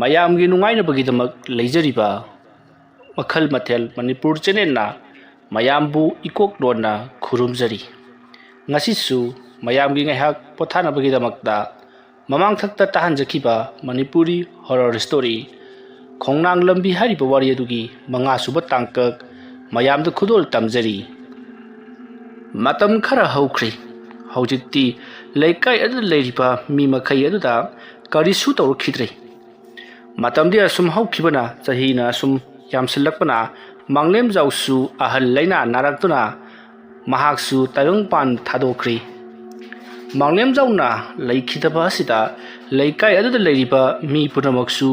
ꯃꯌꯥꯝꯒꯤ ꯅꯨꯡꯉꯥꯏꯅꯕꯒꯤꯗꯃꯛ ꯂꯩꯖꯔꯤꯕ ꯃꯈꯜ ꯃꯊꯦꯜ ꯃꯅꯤꯄꯨꯔ ꯆꯦꯅꯦꯜꯅ ꯃꯌꯥꯝꯕꯨ ꯏꯀꯣꯛꯂꯣꯟꯅ ꯈꯨꯔꯨꯝꯖꯔꯤ꯫ ꯉꯁꯤꯁꯨ ꯃꯌꯥꯝꯒꯤ ꯉꯥꯏꯍꯥꯛ ꯄꯣꯊꯥꯅꯕꯒꯤꯗꯃꯛꯇ ꯃꯃꯥꯡꯊꯛꯇ ꯇꯥꯍꯟꯖꯈꯤꯕ ꯃꯅꯤꯄꯨꯔꯤ ꯍꯣꯔꯔ ꯁ꯭ꯇꯣꯔꯤ ꯈꯣꯡꯅꯥꯡ ꯂꯝꯕꯤ ꯍꯥꯏꯔꯤꯕ ꯋꯥꯔꯤ ꯑꯗꯨꯒꯤ 5ꯁꯨꯕ ꯇꯥꯡꯀꯛ ꯃꯌꯥꯝꯗ ꯈꯨꯗꯣꯜ ꯇꯝꯖꯔꯤ꯫ ꯃꯇꯝ ꯈꯔ ꯍꯧꯈ꯭ꯔꯦ꯫ ꯍꯧꯖꯤꯛꯇꯤ ꯂꯩꯀꯥꯏ ꯑꯗꯨꯗ ꯂꯩꯔꯤꯕ ꯃꯤ ꯃꯈꯩ ꯑꯗꯨꯗ ꯀꯔꯤꯁꯨ ꯇꯧꯔꯛꯈꯤꯗ꯭ꯔꯦ꯫ ꯃꯇꯝꯗꯤ ꯑꯁꯨꯝ ꯍꯧꯈꯤꯕꯅ ꯆꯍꯤꯅ ꯑꯁꯨꯝ ꯌꯥꯝꯁꯤꯜꯂꯛꯄꯅ ꯃꯥꯡꯂꯦꯝꯖꯥꯎꯁꯨ ꯑꯍꯜ ꯂꯩꯅꯥ ꯅꯥꯔꯛꯇꯨꯅ ꯃꯍꯥꯛꯁꯨ ꯇꯥꯏꯕꯪꯄꯥꯟ ꯊꯥꯗꯣꯛꯈ꯭ꯔꯦ꯫ ꯃꯥꯡꯂꯦꯝꯖꯥꯎꯅ ꯂꯩꯈꯤꯗꯕ ꯑꯁꯤꯗ ꯂꯩꯀꯥꯏ ꯑꯗꯨꯗ ꯂꯩꯔꯤꯕ ꯃꯤ ꯄꯨꯝꯅꯃꯛꯁꯨ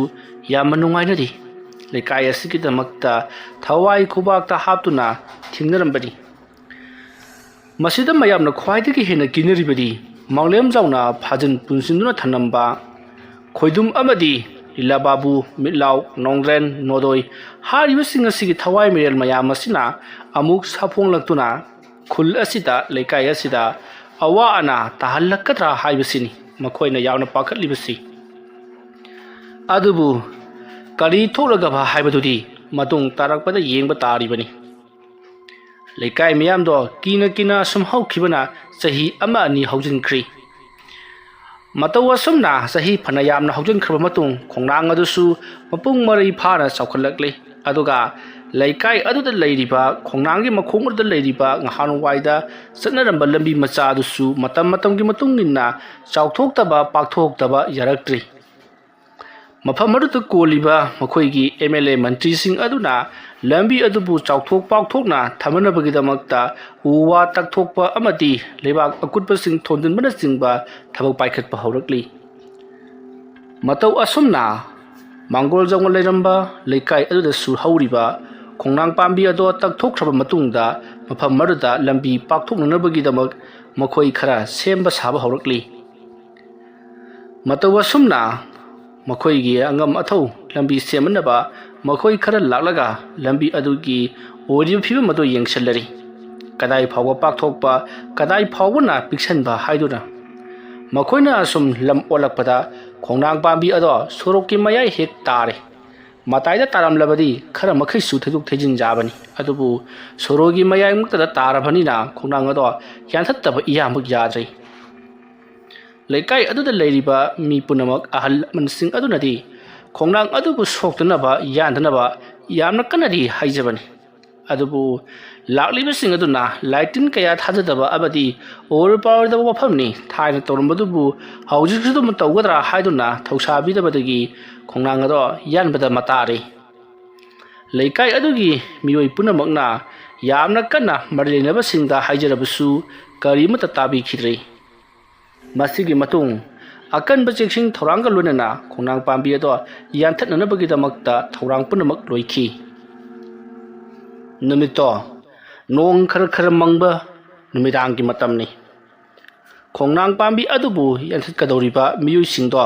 ꯌꯥꯝꯅ ꯅꯨꯡꯉꯥꯏꯅꯔꯤ꯫ ꯂꯩꯀꯥꯏ ꯑꯁꯤꯒꯤꯗꯃꯛꯇ ꯊꯋꯥꯏ ꯈꯨꯕꯥꯛꯇ ꯍꯥꯞꯇꯨꯅ ꯊꯦꯡꯅꯔꯝꯕꯅꯤ꯫ ꯃꯁꯤꯗ ꯃꯌꯥꯝꯅ ꯈ꯭ꯋꯥꯏꯗꯒꯤ ꯍꯦꯟꯅ ꯀꯤꯅꯔꯤꯕꯗꯤ ꯃꯥꯡꯂꯦꯝꯖꯥꯎꯅ ꯐꯥꯖꯤꯟ ꯄꯨꯟꯁꯤꯟꯗꯨꯅ ꯊꯅꯝꯕ ꯈꯣꯏꯗꯨꯝ ꯑꯃꯗꯤ ꯂꯤꯂꯥꯕꯥꯕꯨ, ꯃꯤꯠꯂꯥꯎ, ꯅꯣꯡꯗ꯭ꯔꯦꯟ, ꯅꯣꯗꯣꯏ ꯍꯥꯏꯔꯤꯕꯁꯤꯡ ꯑꯁꯤꯒꯤ ꯊꯋꯥꯏ ꯃꯤꯔꯦꯜ ꯃꯌꯥꯝ ꯑꯁꯤꯅ ꯑꯃꯨꯛ ꯁꯥꯐꯣꯡꯂꯛꯇꯨꯅ ꯈꯨꯜ ꯑꯁꯤꯗ, ꯂꯩꯀꯥꯏ ꯑꯁꯤꯗ ꯑꯋꯥ ꯑꯅꯥ ꯇꯥꯍꯜꯂꯛꯀꯗ꯭ꯔꯥ ꯍꯥꯏꯕꯁꯤꯅꯤ ꯃꯈꯣꯏꯅ ꯌꯥꯝꯅ ꯄꯥꯈꯠꯂꯤꯕꯁꯤ꯫ ꯑꯗꯨꯕꯨ ꯀꯔꯤ ꯊꯣꯛꯂꯒꯕ ꯍꯥꯏꯕꯗꯨꯗꯤ ꯃꯇꯨꯡ ꯇꯥꯔꯛꯄꯗ ꯌꯦꯡꯕ ꯇꯥꯔꯤꯕꯅꯤ꯫ ꯂꯩꯀꯥꯏ ꯃꯌꯥꯝꯗꯣ ꯀꯤꯅ ꯀꯤꯅ ꯑꯁꯨꯝ ꯍꯧꯈꯤꯕꯅ ꯆꯍꯤ 1-2 ꯍꯧꯖꯤꯟꯈ꯭ꯔꯦ꯫ ꯃꯇꯧ ꯑꯁꯨꯝꯅ ꯆꯍꯤ ꯐꯅ ꯌꯥꯝꯅ ꯍꯧꯖꯤꯟꯈ꯭ꯔꯕ ꯃꯇꯨꯡ ꯈꯣꯡꯅꯥꯡ ꯑꯗꯨꯁꯨ ꯃꯄꯨꯡ ꯃꯔꯩ ꯐꯥꯅ ꯆꯥꯎꯈꯠꯂꯛꯂꯦ꯫ ꯑꯗꯨꯒ ꯂꯩꯀꯥꯏ ꯑꯗꯨꯗ ꯂꯩꯔꯤꯕ ꯈꯣꯡꯅꯥꯡꯒꯤ ꯃꯈꯣꯡ ꯑꯗꯨꯗ ꯂꯩꯔꯤꯕ ꯅꯍꯥꯟꯋꯥꯏꯗ ꯆꯠꯅꯔꯝꯕ ꯂꯝꯕꯤ ꯃꯆꯥ ꯑꯗꯨꯁꯨ ꯃꯇꯝꯒꯤ ꯃꯇꯨꯡ ꯏꯟꯅ ꯆꯥꯎꯊꯣꯛꯇꯕ ꯄꯥꯛꯊꯣꯛꯇꯕ ꯌꯥꯔꯛꯇ꯭ꯔꯦ꯫ ꯃꯐꯝ ꯑꯗꯨꯗ ꯀꯣꯜꯂꯤꯕ ꯃꯈꯣꯏꯒꯤ MLA ꯃꯟꯇ꯭ꯔꯤꯁꯤꯡ ꯑꯗꯨꯅ ꯂꯝꯕꯤ ꯑꯗꯨꯕꯨ ꯆꯥꯎꯊꯣꯛ ꯄꯥꯛꯊꯣꯛꯅ ꯊꯝꯅꯕꯒꯤꯗꯃꯛꯇ ꯎ ꯋꯥ ꯇꯛꯊꯣꯛꯄ ꯑꯃꯗꯤ ꯂꯩꯕꯥꯛ ꯑꯀꯨꯠꯄꯁꯤꯡ ꯊꯣꯟꯖꯤꯟꯕꯅꯆꯤꯡꯕ ꯊꯕꯛ ꯄꯥꯏꯈꯠꯄ ꯍꯧꯔꯛꯂꯤ꯫ ꯃꯇꯧ ꯑꯁꯨꯝꯅ ꯃꯥꯡꯒꯣꯜꯖꯥꯎꯅ ꯂꯩꯔꯝꯕ ꯂꯩꯀꯥꯏ ꯑꯗꯨꯗꯁꯨ ꯍꯧꯔꯤꯕ ꯈꯣꯡꯅꯥꯡ ꯄꯥꯝꯕꯤ ꯑꯗꯨ ꯇꯛꯊꯣꯛꯈ꯭ꯔꯕ ꯃꯇꯨꯡꯗ ꯃꯐꯝ ꯑꯗꯨꯗ ꯂꯝꯕꯤ ꯄꯥꯛꯊꯣꯛꯅꯅꯕꯒꯤꯗꯃꯛ ꯃꯈꯣꯏ ꯈꯔ ꯁꯦꯝꯕ ꯁꯥꯕ ꯍꯧꯔꯛꯂꯤ꯫ ꯃꯇꯧ ꯑꯁꯨꯝꯅ ꯃꯈꯣꯏꯒꯤ ꯑꯉꯝ ꯑꯊꯧ ꯂꯝꯕꯤ ꯁꯦꯝꯅꯕ ꯃꯈꯣꯏ ꯈꯔ ꯂꯥꯛꯂꯒ ꯂꯝꯕꯤ ꯑꯗꯨꯒꯤ ꯑꯣꯏꯔꯤꯕ ꯐꯤꯕꯝ ꯑꯗꯨ ꯌꯦꯡꯁꯤꯜꯂꯔꯤ꯫ ꯀꯗꯥꯏ ꯐꯥꯎꯕ ꯄꯥꯛꯊꯣꯛꯄ, ꯀꯗꯥꯏ ꯐꯥꯎꯕꯅ ꯄꯤꯛꯁꯟꯕ ꯍꯥꯏꯗꯨꯅ ꯃꯈꯣꯏꯅ ꯑꯁꯨꯝ ꯂꯝ ꯑꯣꯜꯂꯛꯄꯗ ꯈꯣꯡꯅꯥꯡ ꯄꯥꯝꯕꯤ ꯑꯗꯣ ꯁꯣꯔꯣꯛꯀꯤ ꯃꯌꯥꯏ ꯍꯦꯛ ꯇꯥꯔꯦ꯫ ꯃꯇꯥꯏꯗ ꯇꯥꯔꯝꯂꯕꯗꯤ ꯈꯔ ꯃꯈꯩꯁꯨ ꯊꯩꯗꯣꯛ ꯊꯩꯖꯤꯟ ꯌꯥꯕꯅꯤ꯫ ꯑꯗꯨꯕꯨ ꯁꯣꯔꯣꯛꯒꯤ ꯃꯌꯥꯏꯃꯛꯇꯗ ꯇꯥꯔꯕꯅꯤꯅ ꯈꯣꯡꯅꯥꯡ ꯑꯗꯣ ꯌꯥꯟꯊꯠꯇꯕ ꯏꯌꯥꯃꯛ ꯌꯥꯗ꯭ꯔꯦ꯫ ꯂꯩꯀꯥꯏ ꯑꯗꯨꯗ ꯂꯩꯔꯤꯕ ꯃꯤ ꯄꯨꯝꯅꯃꯛ ꯑꯍꯜ ꯂꯃꯟꯁꯤꯡ ꯑꯗꯨꯅꯗꯤ ꯈꯣꯡꯅꯥꯡ ꯑꯗꯨꯕꯨ ꯁꯣꯛꯇꯅꯕ ꯌꯥꯟꯗꯅꯕ ꯌꯥꯝꯅ ꯀꯟꯅꯗꯤ ꯍꯥꯏꯖꯕꯅꯤ꯫ ꯑꯗꯨꯕꯨ ꯂꯥꯛꯂꯤꯕꯁꯤꯡ ꯑꯗꯨꯅ ꯂꯥꯏꯇꯤꯟꯀꯌꯥ ꯊꯥꯖꯗꯕ ꯑꯃꯗꯤ ꯑꯣꯏꯔ ꯄꯥꯔꯣꯏꯗꯕ ꯋꯥꯐꯝꯅꯤ, ꯊꯥꯏꯅ ꯇꯧꯔꯝꯕꯗꯨꯕꯨ ꯍꯧꯖꯤꯛꯁꯨ ꯑꯗꯨꯝ ꯇꯧꯒꯗ꯭ꯔꯥ ꯍꯥꯏꯗꯨꯅ ꯊꯧꯁꯥꯕꯤꯗꯕꯗꯒꯤ ꯈꯣꯡꯅꯥꯡ ꯑꯗꯣ ꯌꯥꯟꯕꯗ ꯃꯇꯥꯔꯦ꯫ ꯂꯩꯀꯥꯏ ꯑꯗꯨꯒꯤ ꯃꯤꯑꯣꯏ ꯄꯨꯝꯅꯃꯛꯅ ꯌꯥꯝꯅ ꯀꯟꯅ ꯃꯔꯤ ꯂꯩꯅꯕꯁꯤꯡꯗ ꯍꯥꯏꯖꯔꯕꯁꯨ ꯀꯔꯤꯃꯠꯇ ꯇꯥꯕꯤꯈꯤꯗ꯭ꯔꯦ꯫ ꯃꯁꯤꯒꯤ ꯃꯇꯨꯡ ꯑꯀꯟꯕ ꯆꯦꯛꯁꯤꯟ ꯊꯧꯔꯥꯡꯒ ꯂꯣꯏꯅꯅ ꯈꯣꯡꯅꯥꯡ ꯄꯥꯝꯕꯤ ꯑꯗꯣ ꯌꯥꯟꯊꯠꯅꯅꯕꯒꯤꯗꯃꯛꯇ ꯊꯧꯔꯥꯡ ꯄꯨꯝꯅꯃꯛ ꯂꯣꯏꯈꯤ꯫ ꯅꯨꯃꯤꯠꯇꯣ ꯅꯣꯡ ꯈꯔ ꯈꯔ ꯃꯪꯕ ꯅꯨꯃꯤꯗꯥꯡꯒꯤ ꯃꯇꯝꯅꯤ꯫ ꯈꯣꯡꯅꯥꯡ ꯄꯥꯝꯕꯤ ꯑꯗꯨꯕꯨ ꯌꯥꯟꯊꯠꯀꯗꯧꯔꯤꯕ ꯃꯤꯑꯣꯏꯁꯤꯡꯗꯣ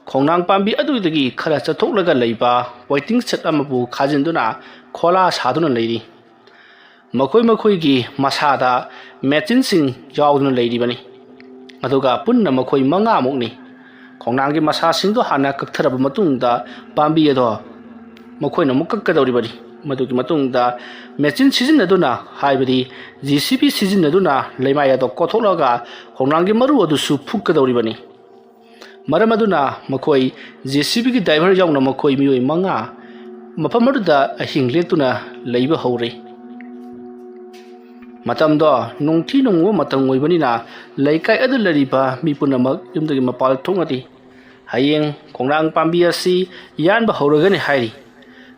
ꯈꯣꯡꯅꯥꯡ ꯄꯥꯝꯕꯤ ꯑꯗꯨꯗꯒꯤ ꯈꯔ ꯆꯠꯊꯣꯛꯂꯒ ꯂꯩꯕ ꯋꯦꯇꯤꯡ ꯁꯦꯠ ꯑꯃꯕꯨ ꯈꯥꯖꯤꯟꯗꯨꯅ ꯈꯣꯂꯥ ꯁꯥꯗꯨꯅ ꯂꯩꯔꯤ꯫ ꯃꯈꯣꯏꯒꯤ ꯃꯁꯥꯗ ꯃꯦꯆꯤꯟꯁꯤꯡ ꯌꯥꯎꯗꯨꯅ ꯂꯩꯔꯤꯕꯅꯤ꯫ ꯑꯗꯨꯒ ꯄꯨꯟꯅ ꯃꯈꯣꯏ 5ꯃꯨꯛꯅꯤ꯫ ꯈꯣꯡꯅꯥꯡꯒꯤ ꯃꯁꯥꯁꯤꯡꯗꯣ ꯍꯥꯟꯅ ꯀꯛꯊꯔꯕ ꯃꯇꯨꯡꯗ ꯄꯥꯝꯕꯤ ꯑꯗꯣ ꯃꯈꯣꯏꯅ ꯑꯃꯨꯛ ꯀꯛꯀꯗꯧꯔꯤꯕꯅꯤ꯫ ꯃꯗꯨꯒꯤ ꯃꯇꯨꯡꯗ ꯃꯦꯆꯤꯟ ꯁꯤꯖꯤꯟꯅꯗꯨꯅ ꯍꯥꯏꯕꯗꯤ JCB ꯁꯤꯖꯤꯟꯅꯗꯨꯅ ꯂꯩꯃꯥꯏ ꯑꯗꯣ ꯀꯣꯊꯣꯛꯂꯒ ꯈꯣꯡꯅꯥꯡꯒꯤ ꯃꯔꯨ ꯑꯗꯨꯁꯨ ꯐꯨꯛꯀꯗꯧꯔꯤꯕꯅꯤ꯫ ꯃꯔꯝ ꯑꯗꯨꯅ ꯃꯈꯣꯏ JCBꯒꯤ ꯗ꯭ꯔꯥꯏꯚꯔ ꯌꯥꯎꯅ ꯃꯈꯣꯏ ꯃꯤꯑꯣꯏ 5 ꯃꯐꯝ ꯑꯗꯨꯗ ꯑꯍꯤꯡ ꯂꯦꯛꯇꯨꯅ ꯂꯩꯕ ꯍꯧꯔꯦ꯫ ꯃꯇꯝꯗꯣ ꯅꯣꯡꯊꯤ ꯅꯣꯡꯃꯪꯕ ꯃꯇꯝ ꯑꯣꯏꯕꯅꯤꯅ ꯂꯩꯀꯥꯏ ꯑꯗꯨ ꯂꯩꯔꯤꯕ ꯃꯤ ꯄꯨꯝꯅꯃꯛ ꯌꯨꯝꯗꯒꯤ ꯃꯄꯥꯟ ꯊꯣꯛꯅꯗꯦ꯫ ꯍꯌꯦꯡ ꯈꯣꯡꯅꯥꯡ ꯄꯥꯝꯕꯤ ꯑꯁꯤ ꯌꯥꯟꯕ ꯍꯧꯔꯒꯅꯤ ꯍꯥꯏꯔꯤ꯫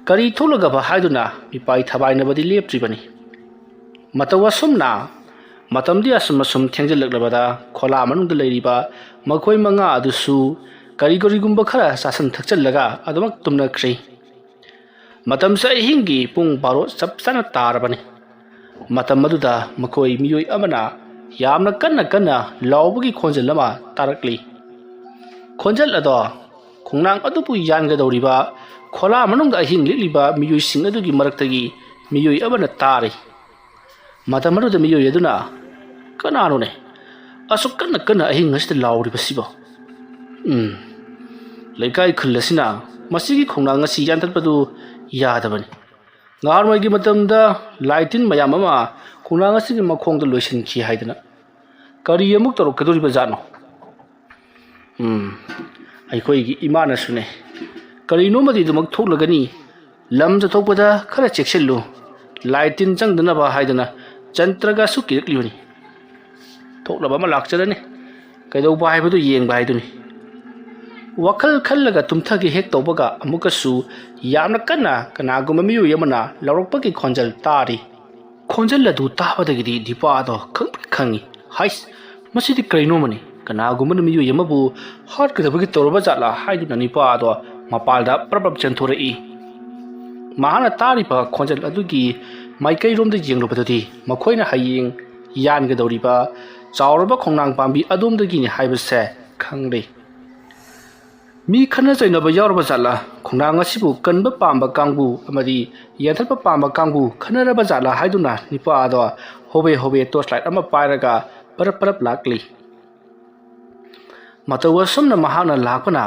ꯀꯔꯤ ꯊꯣꯛꯂꯒꯕ ꯍꯥꯏꯗꯨꯅ ꯃꯤꯄꯥꯏ ꯊꯕꯥꯏꯅꯕꯗꯤ ꯂꯦꯞꯇ꯭ꯔꯤꯕꯅꯤ꯫ ꯃꯇꯧ ꯑꯁꯨꯝꯅ ꯃꯇꯝꯗꯤ ꯑꯁꯨꯝ ꯊꯦꯡꯖꯤꯜꯂꯛꯂꯕꯗ ꯈꯣꯂꯥ ꯃꯅꯨꯡꯗ ꯂꯩꯔꯤꯕ ꯃꯈꯣꯏ 5 ꯑꯗꯨꯁꯨ ꯀꯔꯤꯒꯨꯝꯕ ꯈꯔ ꯆꯥꯁꯤꯟ ꯊꯛꯆꯜꯂꯒ ꯑꯗꯨꯃꯛ ꯇꯨꯝꯅꯈ꯭ꯔꯦ꯫ ꯃꯇꯝꯁꯦ ꯑꯍꯤꯡꯒꯤ ꯄꯨꯡ 12 ꯆꯞ ꯆꯥꯅ ꯇꯥꯔꯕꯅꯤ꯫ ꯃꯇꯝ ꯑꯗꯨꯗ ꯃꯈꯣꯏ ꯃꯤꯑꯣꯏ ꯑꯃꯅ ꯌꯥꯝꯅ ꯀꯟꯅ ꯂꯥꯎꯕꯒꯤ ꯈꯣꯟꯖꯦꯜ ꯑꯃ ꯇꯥꯔꯛꯂꯤ꯫ ꯈꯣꯟꯖꯦꯜ ꯑꯗꯣ ꯈꯣꯡꯅꯥꯡ ꯑꯗꯨꯕꯨ ꯌꯥꯟꯒꯗꯧꯔꯤꯕ ꯈꯣꯂꯥ ꯃꯅꯨꯡꯗ ꯑꯍꯤꯡ ꯂꯦꯛꯂꯤꯕ ꯃꯤꯑꯣꯏꯁꯤꯡ ꯑꯗꯨꯒꯤ ꯃꯔꯛꯇꯒꯤ ꯃꯤꯑꯣꯏ ꯑꯃꯅ ꯇꯥꯔꯦ꯫ ꯃꯇꯝ ꯑꯗꯨꯗ ꯃꯤꯑꯣꯏ ꯑꯗꯨꯅ "ꯀꯅꯥꯅꯣꯅꯦ ꯑꯁꯨꯛ ꯀꯟꯅ ꯑꯍꯤꯡ ꯑꯁꯤꯗ ꯂꯥꯎꯔꯤꯕꯁꯤꯕꯣ? ꯂꯩꯀꯥꯏ ꯈꯨꯜ ꯑꯁꯤꯅ ꯃꯁꯤꯒꯤ ꯈꯣꯡꯅꯥꯡ ꯑꯁꯤ ꯌꯥꯟꯊꯠꯄꯗꯨ ꯌꯥꯗꯕꯅꯤ ꯉꯍꯥꯟꯋꯥꯏꯒꯤ ꯃꯇꯝꯗ ꯂꯥꯏꯇꯤꯟ ꯃꯌꯥꯝ ꯑꯃ ꯈꯣꯡꯅꯥꯡ ꯑꯁꯤꯒꯤ ꯃꯈꯣꯡꯗ ꯂꯣꯏꯁꯤꯟꯈꯤ ꯍꯥꯏꯗꯅ ꯀꯔꯤ ꯑꯃꯨꯛ ꯇꯧꯔꯛꯀꯗꯧꯔꯤꯕ ꯖꯥꯠꯅꯣ ꯑꯩꯈꯣꯏꯒꯤ ꯏꯃꯥꯅꯁꯨꯅꯦ ꯀꯔꯤꯅꯣꯃꯗꯤ ꯑꯗꯨꯃꯛ ꯊꯣꯛꯂꯒꯅꯤ ꯂꯝ ꯆꯠꯊꯣꯛꯄꯗ ꯈꯔ ꯆꯦꯛꯁꯤꯜꯂꯨ ꯂꯥꯏꯇꯤꯟ ꯆꯪꯗꯅꯕ ꯍꯥꯏꯗꯅ ꯖꯟꯇ꯭ꯔꯒꯁꯨ ꯀꯤꯔꯛꯂꯤꯕꯅꯤ ꯊꯣꯛꯂꯕ ꯑꯃ ꯂꯥꯛꯆꯔꯅꯤ ꯀꯩꯗꯧꯕ ꯍꯥꯏꯕꯗꯨ ꯌꯦꯡꯕ ꯍꯥꯏꯗꯨꯅꯤ ꯋꯥꯈꯜ ꯈꯜꯂꯒ ꯇꯨꯝꯊꯒꯦ ꯍꯦꯛ ꯇꯧꯕꯒ ꯑꯃꯨꯛꯀꯁꯨ ꯌꯥꯝꯅ ꯀꯟꯅ ꯀꯅꯥꯒꯨꯝꯕ ꯃꯤꯑꯣꯏ ꯑꯃꯅ ꯂꯥꯎꯔꯛꯄꯒꯤ ꯈꯣꯟꯖꯦꯜ ꯇꯥꯔꯤ ꯈꯣꯟꯖꯦꯜ ꯑꯗꯨ ꯇꯥꯕꯗꯒꯤꯗꯤ ꯗꯤꯄꯥꯗꯣ ꯈꯪꯉꯤ ꯍꯥꯏꯁ ꯃꯁꯤꯗꯤ ꯀꯔꯤꯅꯣꯃꯅꯤ ꯀꯅꯥꯒꯨꯝꯕꯅ ꯃꯤꯑꯣꯏ ꯑꯃꯕꯨ ꯍꯥꯠꯀꯗꯕꯒꯤ ꯇꯧꯔꯕ ꯖꯥꯠꯂꯥ ꯍꯥꯏꯗꯨꯅ ꯅꯤꯄꯥꯗꯣ ꯃꯄꯥꯜꯗ ꯄ꯭ꯔꯞ ꯆꯦꯟꯊꯣꯔꯛꯏ ꯃꯍꯥꯛꯅ ꯇꯥꯔꯤꯕ ꯈꯣꯟꯖꯦꯜ ꯑꯗꯨꯒꯤ ꯃꯥꯏꯀꯩꯔꯣꯝꯗ ꯌꯦꯡꯂꯨꯕꯗꯗꯤ ꯃꯈꯣꯏꯅ ꯍꯌꯦꯡ ꯌꯥꯟꯒꯗꯧꯔꯤꯕ ꯆꯥꯎꯔꯕ ꯈꯣꯡꯅꯥꯡ ꯄꯥꯝꯕꯤ ꯑꯗꯣꯝꯗꯒꯤꯅꯤ ꯍꯥꯏꯕꯁꯦ ꯈꯪꯂꯦ ꯃꯤ ꯈꯠꯅ ꯆꯩꯅꯕ ꯌꯥꯎꯔꯕ ꯖꯥꯠꯂꯥ ꯈꯣꯡꯅꯥꯡ ꯑꯁꯤꯕꯨ ꯀꯟꯕ ꯄꯥꯝꯕ ꯀꯥꯡꯕꯨ ꯑꯃꯗꯤ ꯌꯥꯟꯊꯠꯄ ꯄꯥꯝꯕ ꯀꯥꯡꯕꯨ ꯈꯠꯅꯔꯕ ꯖꯥꯠꯂꯥ ꯍꯥꯏꯗꯨꯅ ꯅꯤꯄꯥꯗꯣ ꯍꯣꯕꯦ ꯇꯣꯔꯆ ꯂꯥꯏꯠ ꯑꯃ ꯄꯥꯏꯔꯒ ꯄꯔꯞ ꯂꯥꯛꯂꯤ ꯃꯇꯧ ꯑꯁꯨꯝꯅ ꯃꯍꯥꯛꯅ ꯂꯥꯛꯄꯅ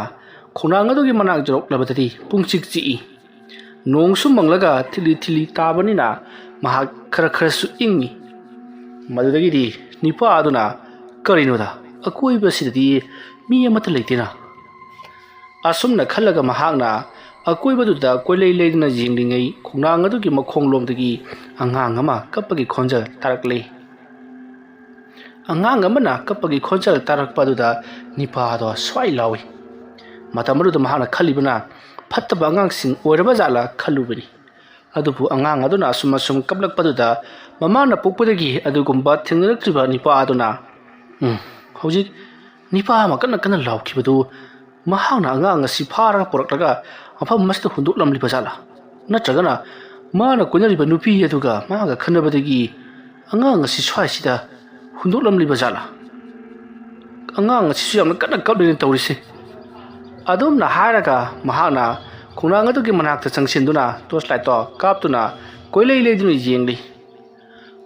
ꯈꯣꯡꯅꯥꯡ ꯑꯗꯨꯒꯤ ꯃꯅꯥꯛ ꯌꯧꯔꯛꯂꯕꯗꯗꯤ ꯄꯨꯡꯆꯤꯛ ꯆꯤꯛꯏ ꯅꯣꯡꯁꯨ ꯃꯪꯂꯒ ꯊꯤꯂꯤ ꯇꯥꯕꯅꯤꯅ ꯃꯍꯥꯛ ꯈꯔꯁꯨ ꯏꯪꯉꯤ ꯃꯗꯨꯗꯒꯤꯗꯤ ꯅꯤꯄꯥ ꯑꯗꯨꯅ ꯀꯔꯤꯅꯣꯗ ꯑꯀꯣꯏꯕꯁꯤꯗꯗꯤ ꯃꯤ ꯑꯃꯠꯇ ꯂꯩꯇꯦꯅ ꯑꯁꯨꯝꯅ ꯈꯜꯂꯒ ꯃꯍꯥꯛꯅ ꯑꯀꯣꯏꯕꯗꯨꯗ ꯀꯣꯏꯂꯩ ꯂꯩꯗꯨꯅ ꯌꯦꯡꯂꯤꯉꯩ ꯈꯣꯡꯅꯥꯡ ꯑꯗꯨꯒꯤ ꯃꯈꯣꯡꯂꯣꯝꯗꯒꯤ ꯑꯉꯥꯡ ꯑꯃ ꯀꯞꯄꯒꯤ ꯈꯣꯟꯖꯦꯜ ꯇꯥꯔꯛꯂꯤ ꯑꯉꯥꯡ ꯑꯃꯅ ꯀꯞꯄꯒꯤ ꯈꯣꯟꯖꯦꯜ ꯇꯥꯔꯛꯄ ꯑꯗꯨꯗ ꯅꯤꯄꯥꯗꯣ ꯁ꯭ꯋꯥꯏ ꯂꯥꯎꯏ ꯃꯇꯝ ꯑꯗꯨꯗ ꯃꯍꯥꯛꯅ ꯈꯜꯂꯤꯕꯅ ꯐꯠꯇꯕ ꯑꯉꯥꯡꯁꯤꯡ ꯑꯣꯏꯔꯕ ꯖꯥꯠꯂꯥ ꯈꯜꯂꯨꯕꯅꯤ ꯑꯗꯨꯕꯨ ꯑꯉꯥꯡ ꯑꯗꯨꯅ ꯑꯁꯨꯝ ꯀꯞꯂꯛꯄꯗꯨꯗ ꯃꯃꯥꯅ ꯄꯣꯛꯄꯗꯒꯤ ꯑꯗꯨꯒꯨꯝꯕ ꯊꯦꯡꯅꯔꯛꯇ꯭ꯔꯤꯕ ꯅꯤꯄꯥ ꯑꯗꯨꯅ ꯍꯧꯖꯤꯛ ꯅꯤꯄꯥ ꯑꯃ ꯀꯟꯅ ꯂꯥꯎꯈꯤꯕꯗꯨ ꯃꯍꯥꯛꯅ ꯑꯉꯥꯡ ꯑꯁꯤ ꯐꯥꯔꯒ ꯄꯨꯔꯛꯂꯒ ꯃꯐꯝ ꯑꯁꯤꯗ ꯍꯨꯟꯗꯣꯛꯂꯝꯂꯤꯕ ꯖꯥꯠꯂꯥ ꯅꯠꯇ꯭ꯔꯒꯅ ꯃꯥꯅ ꯀꯣꯏꯅꯔꯤꯕ ꯅꯨꯄꯤ ꯑꯗꯨꯒ ꯃꯥꯒ ꯈꯟꯅꯕꯗꯒꯤ ꯑꯉꯥꯡ ꯑꯁꯤ ꯁ꯭ꯋꯥꯏꯁꯤꯗ ꯍꯨꯟꯗꯣꯛꯂꯝꯂꯤꯕ ꯖꯥꯠꯂꯥ ꯑꯉꯥꯡ ꯑꯁꯤꯁꯨ ꯌꯥꯝꯅ ꯀꯟꯅ ꯀꯞꯂꯤꯅ ꯇꯧꯔꯤꯁꯦ ꯑꯗꯨꯝꯅ ꯍꯥꯏꯔꯒ ꯃꯍꯥꯛꯅ ꯈꯣꯡꯅꯥꯡ ꯑꯗꯨꯒꯤ ꯃꯅꯥꯛꯇ ꯆꯪꯁꯤꯟꯗꯨꯅ ꯇꯣꯔꯆ ꯂꯥꯏꯠꯇꯣ ꯀꯥꯞꯇꯨꯅ ꯀꯣꯏꯂꯩ ꯂꯩꯗꯨꯅ ꯌꯦꯡꯂꯤ